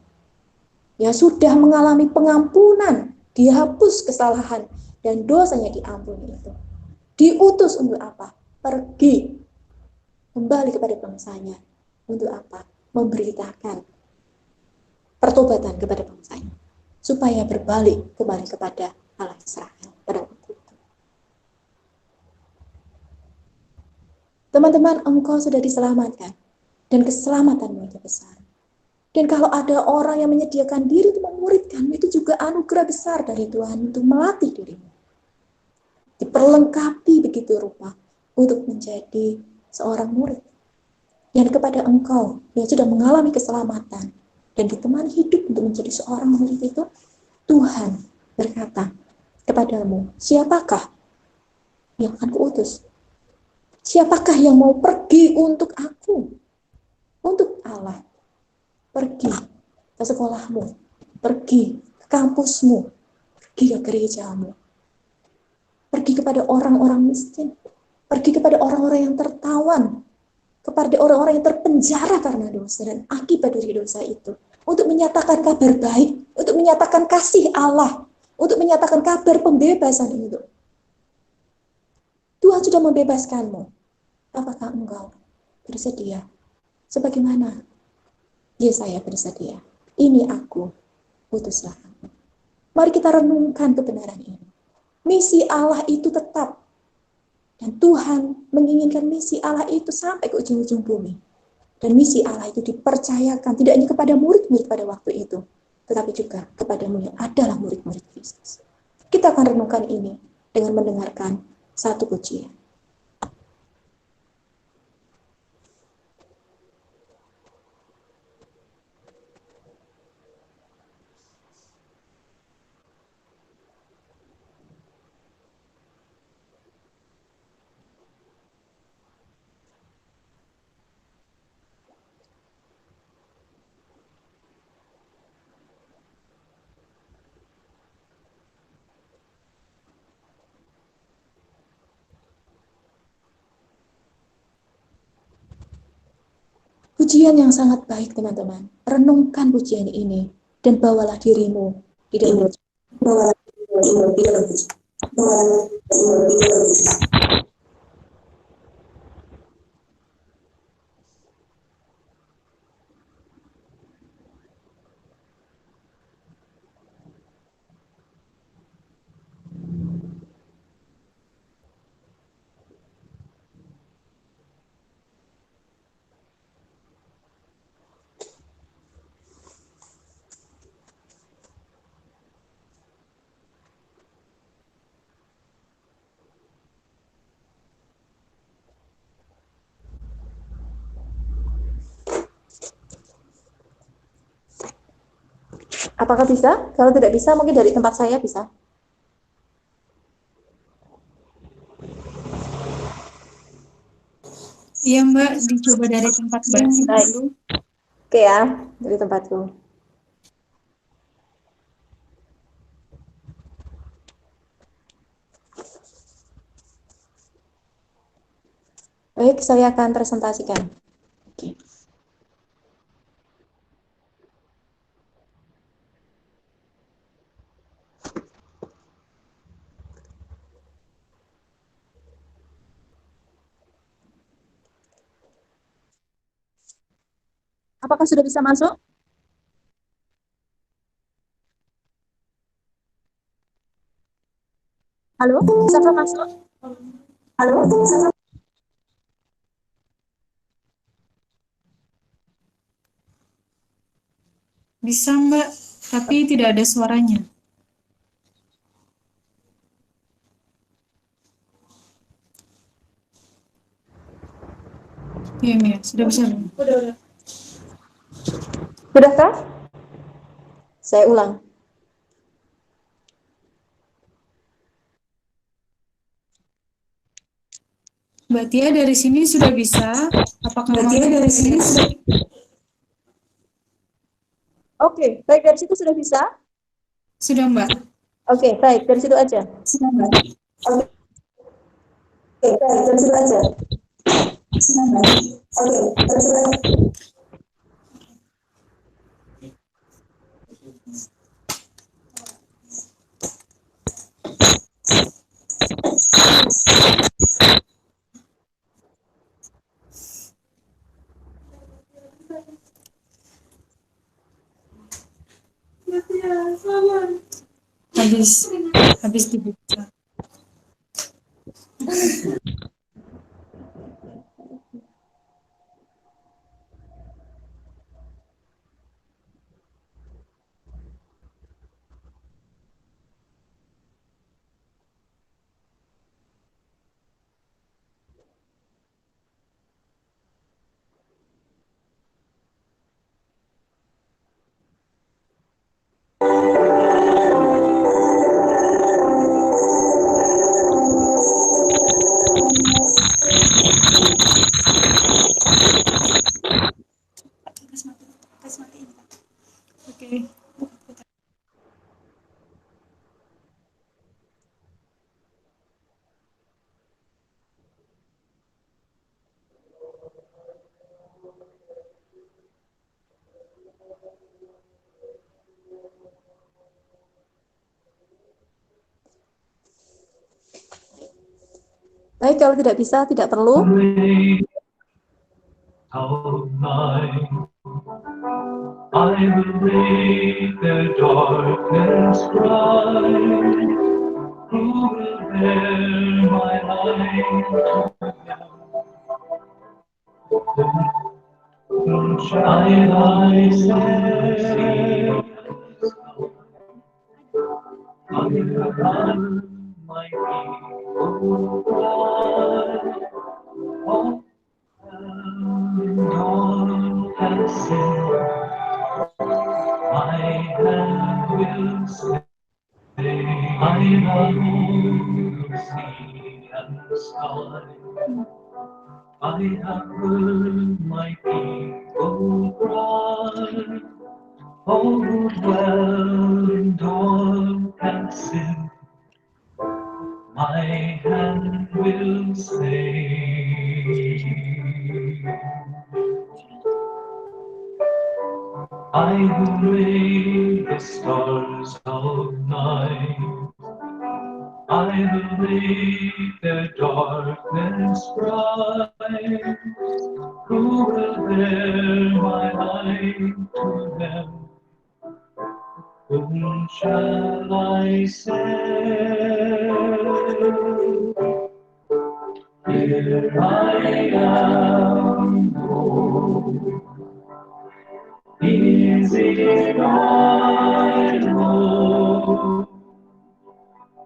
yang sudah mengalami pengampunan, dihapus kesalahan dan dosanya diampuni itu, diutus untuk apa? Pergi kembali kepada bangsanya. Untuk apa? Memberitakan pertobatan kepada bangsanya, supaya berbalik kembali kepada Allah Israel pada waktu itu. Teman-teman, engkau sudah diselamatkan dan keselamatanmu itu besar. Dan kalau ada orang yang menyediakan diri untuk memuridkan, itu juga anugerah besar dari Tuhan untuk melatih dirimu. Diperlengkapi begitu rupa untuk menjadi seorang murid. Dan kepada engkau yang sudah mengalami keselamatan dan ditemani hidup untuk menjadi seorang murid itu, Tuhan berkata kepadamu, siapakah yang akan kuutus? Siapakah yang mau pergi untuk aku? Untuk Allah. Pergi ke sekolahmu, pergi ke kampusmu, pergi ke gerejamu, pergi kepada orang-orang miskin, pergi kepada orang-orang yang tertawan, kepada orang-orang yang terpenjara karena dosa dan akibat dari dosa itu, untuk menyatakan kabar baik, untuk menyatakan kasih Allah, untuk menyatakan kabar pembebasan itu. Tuhan sudah membebaskanmu. Apakah engkau bersedia? Sebagaimana Yesaya bersedia. Ini aku, utuslah aku. Mari kita renungkan kebenaran ini. Misi Allah itu tetap. Dan Tuhan menginginkan misi Allah itu sampai ke ujung-ujung bumi. Dan misi Allah itu dipercayakan tidak hanya kepada murid-murid pada waktu itu, tetapi juga kepadamu yang adalah murid-murid Kristus. Kita akan renungkan ini dengan mendengarkan satu pujian. pujian yang sangat baik, teman-teman. Renungkan pujian ini dan bawalah dirimu di dalam Apakah bisa? Kalau tidak bisa, mungkin dari tempat saya bisa. Iya Mbak, dicoba dari tempat Mbak dulu. Oke ya, dari tempatku. Baik, saya akan presentasikan. Oke. Apakah sudah bisa masuk? Halo, bisa masuk? Halo, bisa? Bisa Mbak, tapi tidak ada suaranya. Iya Mia, sudah bisa. Udah. Sudahkah? Saya ulang. Mbak Tia dari sini sudah bisa. Apakah Mbak Tia dari sini sudah? Oke, baik, dari situ sudah bisa? Sudah Mbak. Oke, baik, dari situ aja. Sudah Mbak. Oke, baik, dari situ aja. Sudah Mbak. Oke, dari situ aja. Habis dibuka. Oke. Baik, kalau tidak bisa, tidak perlu. I will make the darkness bright. Who will bear my light to shine myself? I will run my people bright. Oh, dawn has set. My hand will stay. I love sea and sky. I have heard my people cry. Oh, dwell in dark and sin. My hand will stay. I who made the stars of night, I will make their darkness bright. Who will bear my light to them? Whom shall I send? Here I am, Lord. Is it I, Lord?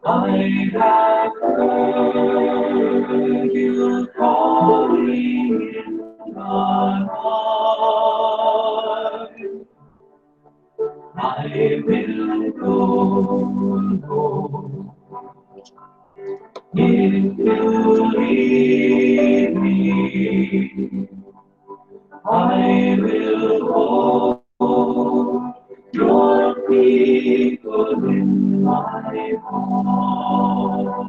I have heard you calling in my heart. I will go, Lord, if you lead me. I will hold your people in my heart.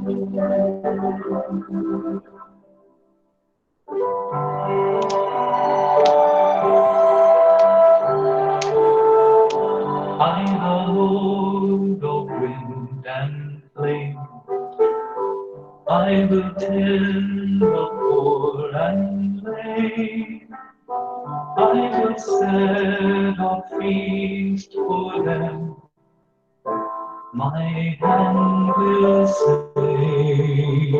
I hold of wind and flame, I will tend the poor and lame. I will set a feast for them, my hand will save.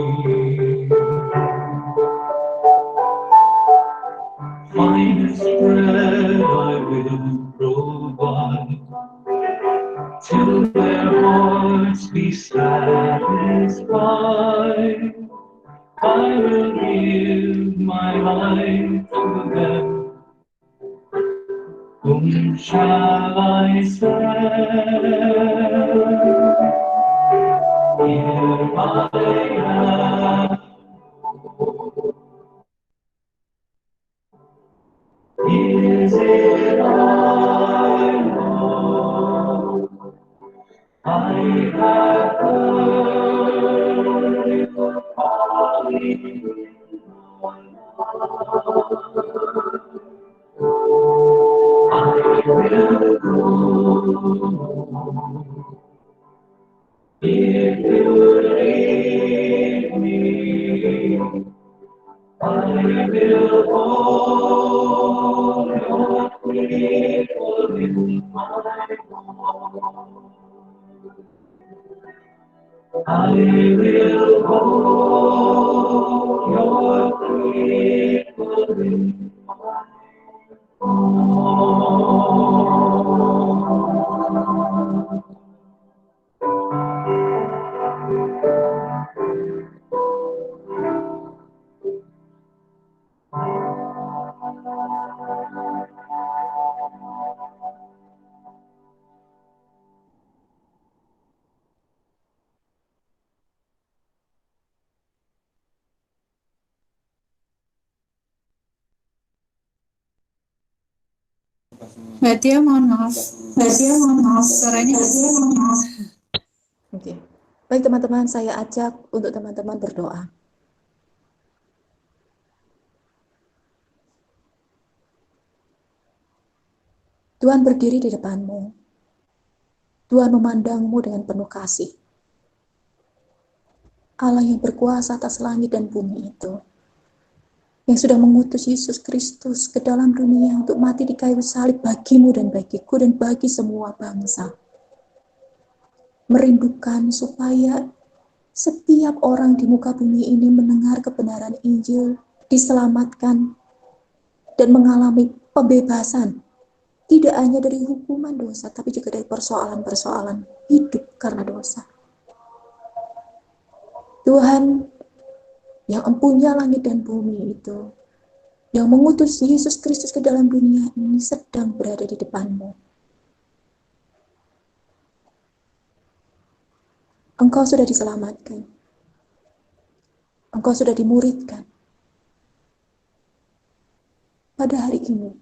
Finest bread I will provide, till their hearts be satisfied. I will give my life to them. Whom shall I send? Here I am. Is it I, Lord? I have heard you calling in my heart. I will go, if you lead me. I will hold your people in my arms. I will hold your people in my arms. Mbak Tia, mohon maaf. Suaranya Oke. Baik teman-teman, saya ajak untuk teman-teman berdoa. Tuhan berdiri di depanmu. Tuhan memandangmu dengan penuh kasih. Allah yang berkuasa atas langit dan bumi itu, yang sudah mengutus Yesus Kristus ke dalam dunia untuk mati di kayu salib bagimu dan bagiku dan bagi semua bangsa. Merindukan supaya setiap orang di muka bumi ini mendengar kebenaran Injil, diselamatkan, dan mengalami pembebasan. Tidak hanya dari hukuman dosa, tapi juga dari persoalan-persoalan hidup karena dosa. Tuhan yang empunya langit dan bumi itu, yang mengutus Yesus Kristus ke dalam dunia ini sedang berada di depanmu. Engkau sudah diselamatkan. Engkau sudah dimuridkan. Pada hari ini,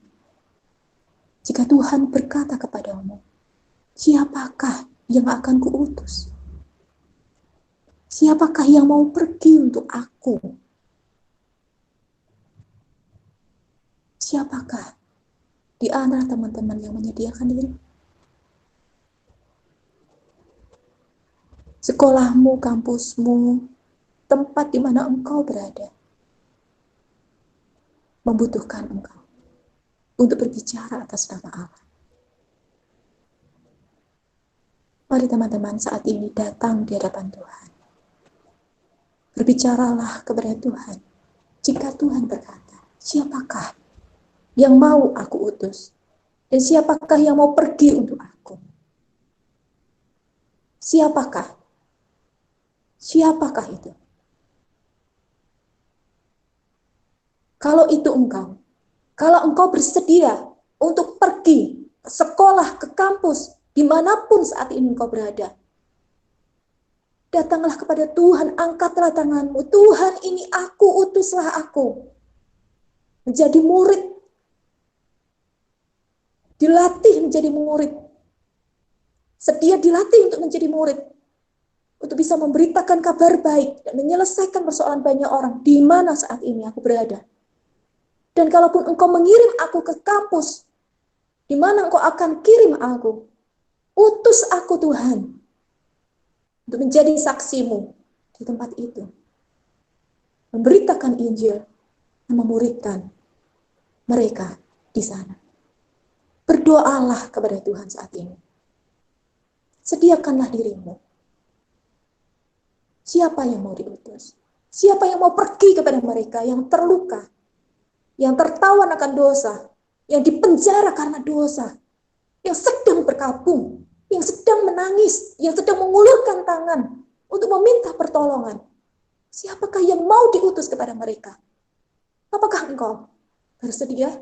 jika Tuhan berkata kepadamu, siapakah yang akan kuutus? Siapakah yang mau pergi untuk aku? Siapakah di antara teman-teman yang menyediakan diri. Sekolahmu, kampusmu, tempat di mana engkau berada, membutuhkan engkau untuk berbicara atas nama Allah. Mari teman-teman saat ini datang di hadapan Tuhan. Berbicaralah kepada Tuhan. Jika Tuhan berkata, siapakah yang mau aku utus? Dan siapakah yang mau pergi untuk aku? Siapakah? Siapakah itu? Kalau itu engkau, kalau engkau bersedia untuk pergi ke sekolah, ke kampus, dimanapun saat ini engkau berada, datanglah kepada Tuhan, angkatlah tanganmu. Tuhan, ini aku, utuslah aku. Menjadi murid. Dilatih menjadi murid. Sedia dilatih untuk menjadi murid. Untuk bisa memberitakan kabar baik dan menyelesaikan persoalan banyak orang di mana saat ini aku berada. Dan kalaupun engkau mengirim aku ke kampus, di mana engkau akan kirim aku, utus aku Tuhan untuk menjadi saksimu di tempat itu. Memberitakan Injil dan memuridkan mereka di sana. Berdoalah kepada Tuhan saat ini. Sediakanlah dirimu. Siapa yang mau diutus? Siapa yang mau pergi kepada mereka yang terluka, yang tertawan akan dosa, yang dipenjara karena dosa, yang sedang berkabung, yang sedang menangis, yang sedang mengulurkan tangan untuk meminta pertolongan. Siapakah yang mau diutus kepada mereka? Apakah engkau bersedia?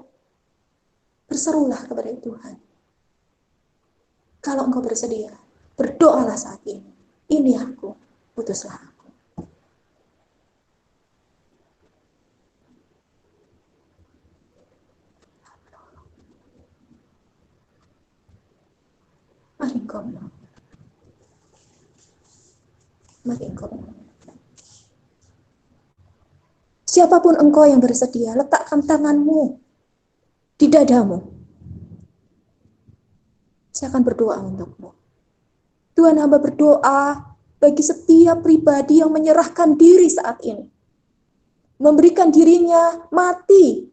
Berserulah kepada Tuhan. Kalau engkau bersedia, berdoalah saat ini. Ini aku, utuslah aku. Mari engkau menolong. Mari engkau menolong. Siapapun engkau yang bersedia, letakkan tanganmu di dadamu. Saya akan berdoa untukmu. Tuhan, hamba berdoa bagi setiap pribadi yang menyerahkan diri saat ini. Memberikan dirinya mati.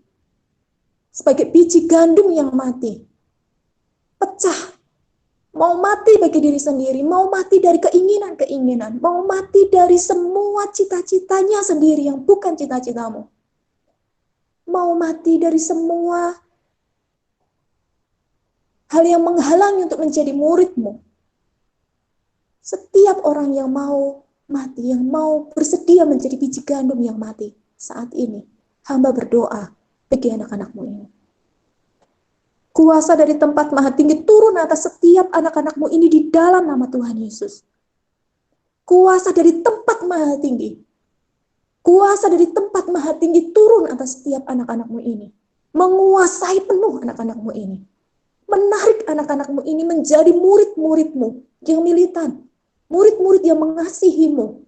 Sebagai biji gandum yang mati. Pecah. Mau mati bagi diri sendiri. Mau mati dari keinginan-keinginan. Mau mati dari semua cita-citanya sendiri yang bukan cita-citamu. Mau mati dari semua hal yang menghalangi untuk menjadi muridmu. Setiap orang yang mau mati, yang mau bersedia menjadi biji gandum yang mati saat ini, hamba berdoa bagi anak-anakmu ini. Kuasa dari tempat maha tinggi turun atas setiap anak-anakmu ini di dalam nama Tuhan Yesus. Kuasa dari tempat maha tinggi. Kuasa dari tempat maha tinggi turun atas setiap anak-anakmu ini. Menguasai penuh anak-anakmu ini. Menarik anak-anakmu ini menjadi murid-muridmu yang militan. Murid-murid yang mengasihimu.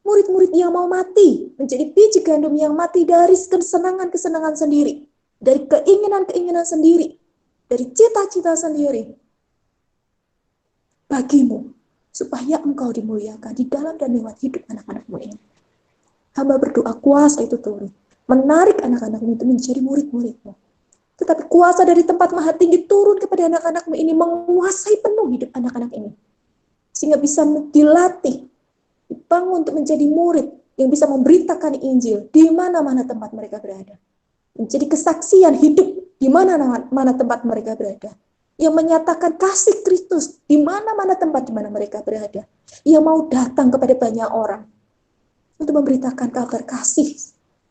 Murid-murid yang mau mati. Menjadi biji gandum yang mati dari kesenangan-kesenangan sendiri. Dari keinginan-keinginan sendiri. Dari cita-cita sendiri. Bagimu. Supaya engkau dimuliakan di dalam dan lewat hidup anak-anakmu ini. Hamba berdoa kuasa itu turun. Menarik anak-anakmu itu menjadi murid-muridmu. Tetapi kuasa dari tempat maha tinggi turun kepada anak-anakmu ini. Menguasai penuh hidup anak-anak ini. Sehingga bisa dilatih. Dibangun untuk menjadi murid. Yang bisa memberitakan Injil. Di mana-mana tempat mereka berada. Menjadi kesaksian hidup. Di mana-mana tempat mereka berada. Yang menyatakan kasih Kristus. Di mana-mana tempat di mana mereka berada. Yang mau datang kepada banyak orang. Untuk memberitakan kabar kasih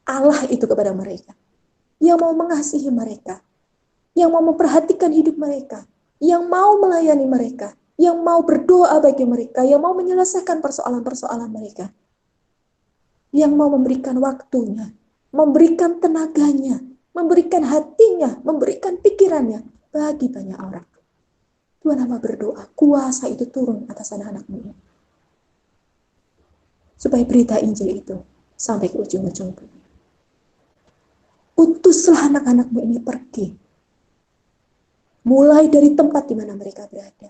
Allah itu kepada mereka. Yang mau mengasihi mereka. Yang mau memperhatikan hidup mereka. Yang mau melayani mereka. Yang mau berdoa bagi mereka. Yang mau menyelesaikan persoalan-persoalan mereka. Yang mau memberikan waktunya. Memberikan tenaganya. Memberikan hatinya. Memberikan pikirannya. Bagi banyak orang. Tuhan, hamba berdoa. Kuasa itu turun atas anak-anakmu ini. Supaya berita Injil itu sampai ke ujung-ujung bumi. Utuslah anak-anakmu ini pergi. mulai dari tempat di mana mereka berada,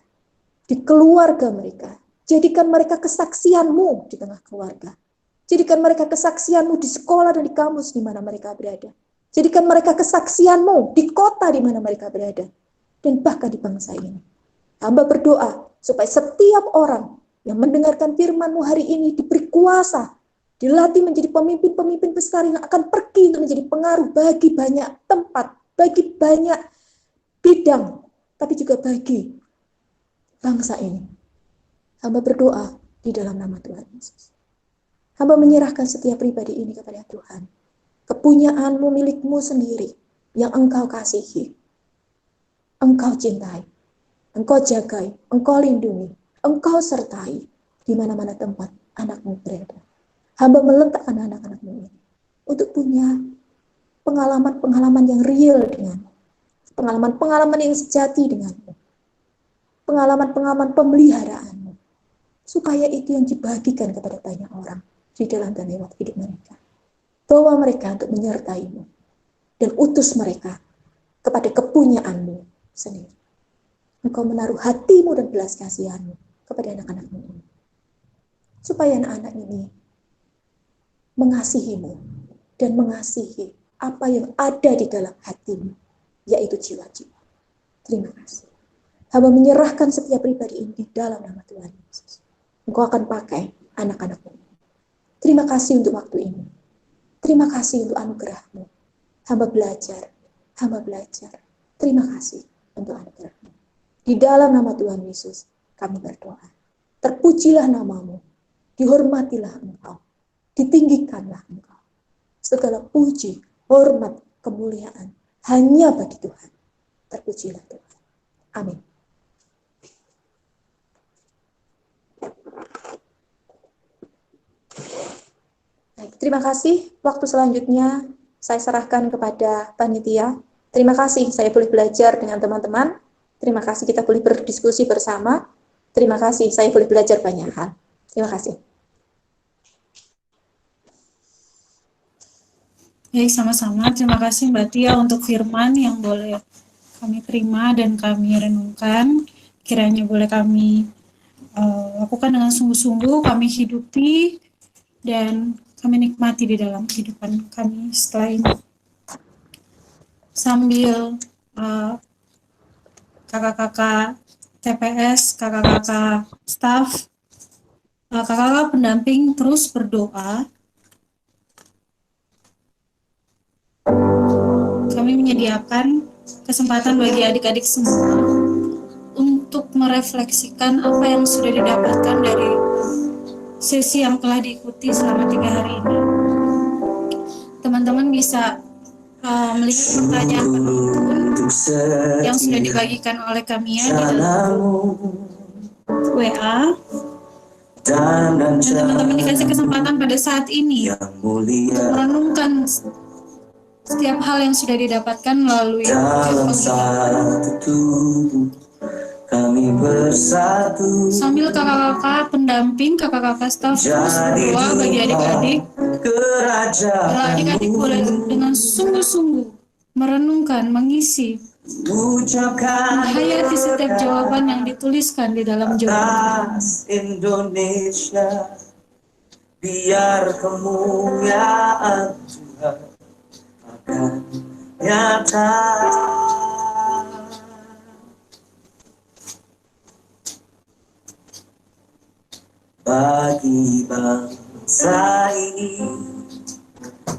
di keluarga mereka. Jadikan mereka kesaksian-Mu di tengah keluarga. Jadikan mereka kesaksian-Mu di sekolah dan di kampus di mana mereka berada. Jadikan mereka kesaksian-Mu di kota di mana mereka berada. Dan bahkan di bangsa ini. Hamba berdoa supaya setiap orang yang mendengarkan firman-Mu hari ini diberi kuasa, dilatih menjadi pemimpin-pemimpin besar yang akan pergi untuk menjadi pengaruh bagi banyak tempat, bagi banyak bidang, tapi juga bagi bangsa ini. Hamba berdoa di dalam nama Tuhan Yesus. Hamba menyerahkan setiap pribadi ini kepada Tuhan. Kepunyaan-Mu milik-Mu sendiri yang Engkau kasihi, Engkau cintai, Engkau jagai, Engkau lindungi, Engkau sertai di mana-mana tempat anak-Mu berada. Hamba meletakkan anak-anak-Mu ini untuk punya pengalaman-pengalaman yang real dengan-Mu, pengalaman-pengalaman yang sejati dengan-Mu, pengalaman-pengalaman pemeliharaan-Mu, supaya itu yang dibagikan kepada banyak orang di dalam dan lewat hidup mereka. Bawa mereka untuk menyertai-Mu dan utus mereka kepada kepunyaan-Mu sendiri. Engkau menaruh hati-Mu dan belas kasihan-Mu kepada anak-anak-Mu ini. Supaya anak-anak ini mengasihi-Mu dan mengasihi apa yang ada di dalam hati-Mu, yaitu jiwa-jiwa. Terima kasih. Hamba menyerahkan setiap pribadi ini di dalam nama Tuhan Yesus. Engkau akan pakai anak-anak-Mu. Terima kasih untuk waktu ini. Terima kasih untuk anugerah-Mu. Hamba belajar. Terima kasih untuk anugerah-Mu. Di dalam nama Tuhan Yesus, kami berdoa. Terpujilah nama-Mu. Dihormatilah Engkau. Ditinggikanlah Engkau. Segala puji, hormat, kemuliaan hanya bagi Tuhan. Terpujilah Tuhan. Amin. Baik, terima kasih. Waktu selanjutnya saya serahkan kepada panitia. Terima kasih saya boleh belajar dengan teman-teman. Terima kasih kita boleh berdiskusi bersama. Terima kasih saya boleh belajar banyak hal. Terima kasih. Baik, sama-sama. Terima kasih Mbak Tia untuk firman yang boleh kami terima dan kami renungkan. Kiranya boleh kami lakukan dengan sungguh-sungguh, kami hidupi, dan kami nikmati di dalam kehidupan kami setelah ini. Sambil kakak-kakak TPS, kakak-kakak staff, kakak-kakak pendamping terus berdoa, kami menyediakan kesempatan bagi adik-adik semua untuk merefleksikan apa yang sudah didapatkan dari sesi yang telah diikuti selama 3 hari ini. Teman-teman bisa melihat pertanyaan penuntun yang sudah dibagikan oleh Kamia di dalam WA. Dan teman-teman dikasih kesempatan pada saat ini untuk merenungkan setiap hal yang sudah didapatkan melalui kami bersatu. Sambil kakak-kakak pendamping, kakak-kakak staf terus berdoa bagi adik-adik. Kalau adik-adik boleh dengan sungguh-sungguh merenungkan, mengisi, menghayati setiap jawaban yang dituliskan di dalam jawaban. Indonesia, biar kemuliaan Tuhan akan nyata. Bagi bangsa ini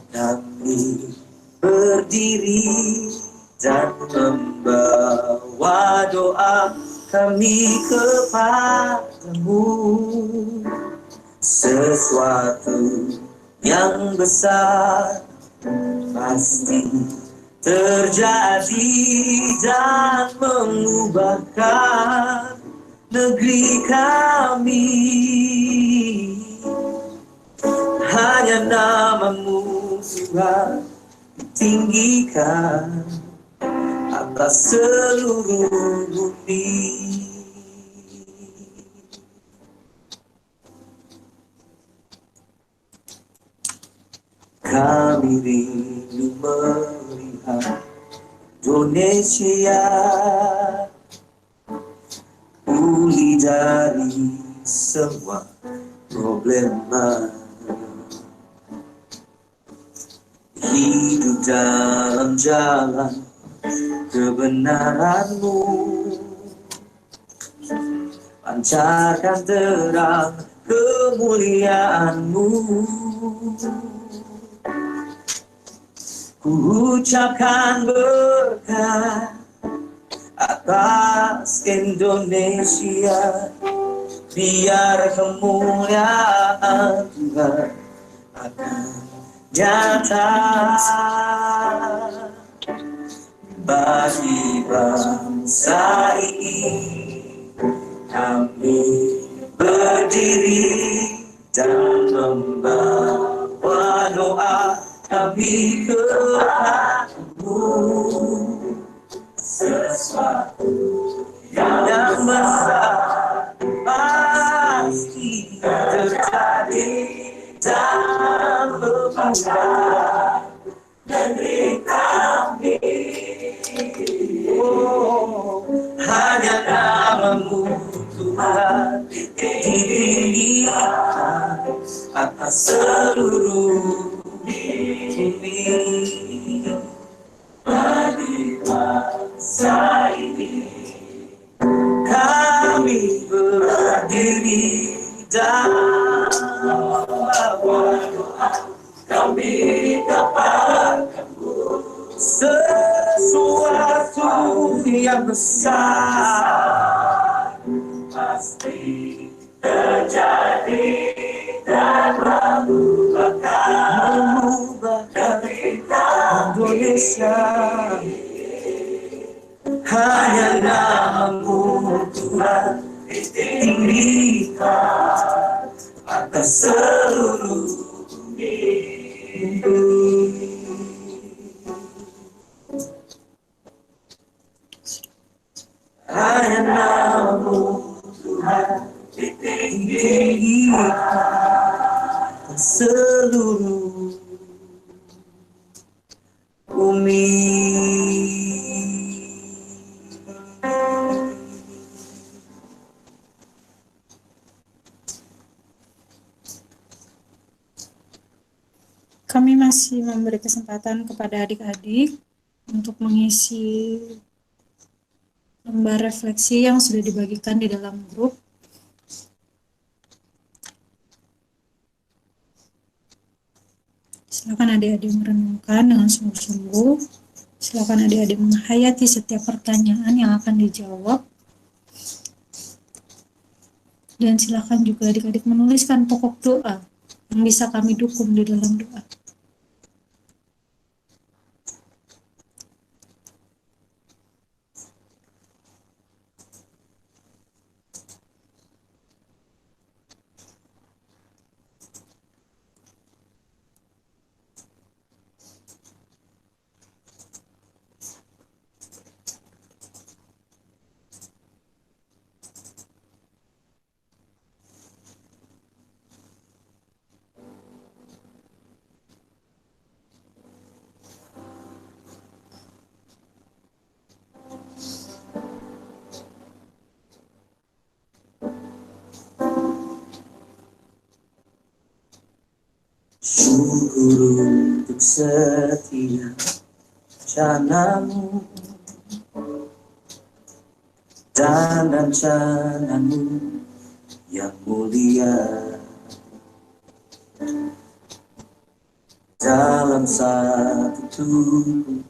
kami berdiri dan membawa doa kami kepadamu. Sesuatu yang besar pasti terjadi dan mengubahkan negeri kami. Hanya nama-Mu Tuhan ditinggikan atas seluruh bumi. Kami rindu melihat Indonesia pulih dari semua problema, hidup dalam jalan kebenaran-Mu, pancarkan terang kemuliaan-Mu. Ku ucapkan berkat atas Indonesia, biar kemuliaan Tuhan akan nyata bagi bangsa ini. Kami berdiri dan membawa doa kami kepadamu. Sesuatu yang besar pasti terjadi dalam beberapa negeri kami. Oh, hanya nama-Mu Tuhan ditinggikan atas seluruh bumi. Bagi bangsa ini kami berdiri dan membawa doa kami kepadamu. Sesuatu yang besar pasti terjadi dan mengubah Indonesia. Hanya nama-Mu Tuhan ditinggikan atas seluruh bumi. Hanya nama-Mu Tuhan ditinggikan atas seluruh bumi. Kami masih memberi kesempatan kepada adik-adik untuk mengisi lembar refleksi yang sudah dibagikan di dalam grup. Silakan adik-adik merenungkan dengan sungguh-sungguh. Silakan adik-adik menghayati setiap pertanyaan yang akan dijawab. Dan silakan juga adik-adik menuliskan pokok doa yang bisa kami dukung di dalam doa. Syukur untuk setiap rencana-Mu dan rencana-Mu yang mulia. Dalam satu tubuh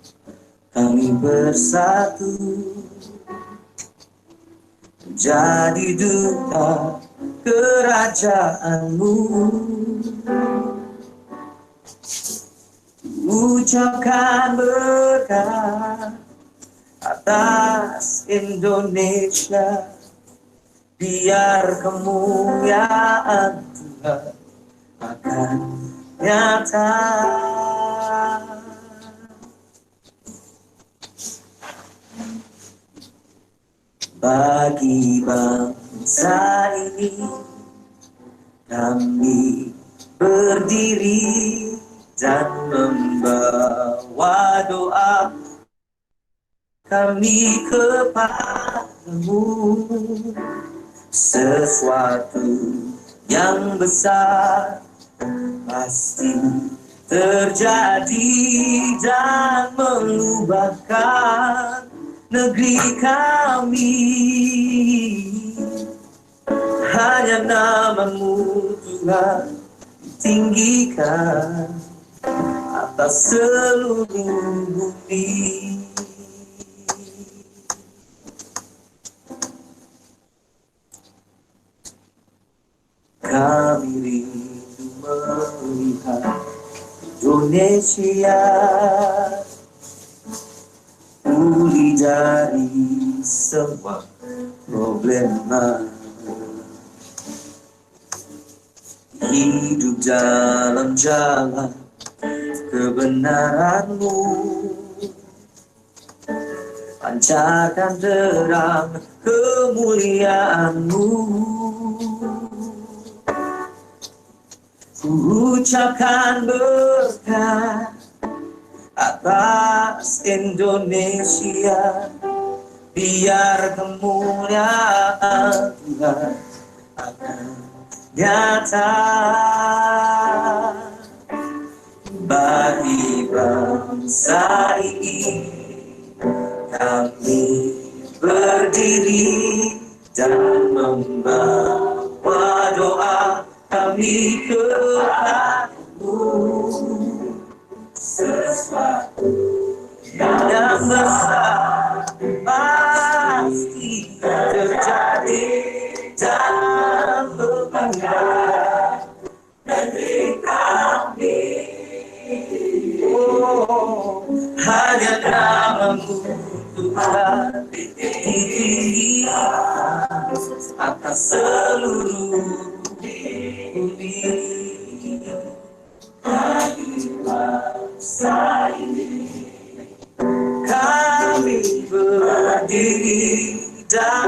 kami bersatu, menjadi duta kerajaan-Mu. Ucapkan berkat atas Indonesia, biar kemuliaan Tuhan akan nyata bagi bangsa ini. Kami berdiri dan membawa doa kami kepadamu. Sesuatu yang besar pasti terjadi dan mengubahkan negeri kami. Hanya nama-Mu Tuhan ditinggikan atas seluruh bumi. Kami rindu melihat Indonesia pulih dari semua problema, hidup dalam jalan kebenaran-Mu, pancarkan terang kemuliaan-Mu. Ucapkan berkat atas Indonesia, biar kemuliaan Tuhan akan nyata bagi bangsa ini. Kami berdiri dan membawa doa kami kepadamu. Sesuatu yang besar pasti terjadi dan mengubah negeri kami. Oh, hanya nama-Mu Tuhan ditinggikan atas seluruh bumi. Bagi bangsa ini kami berdiri dan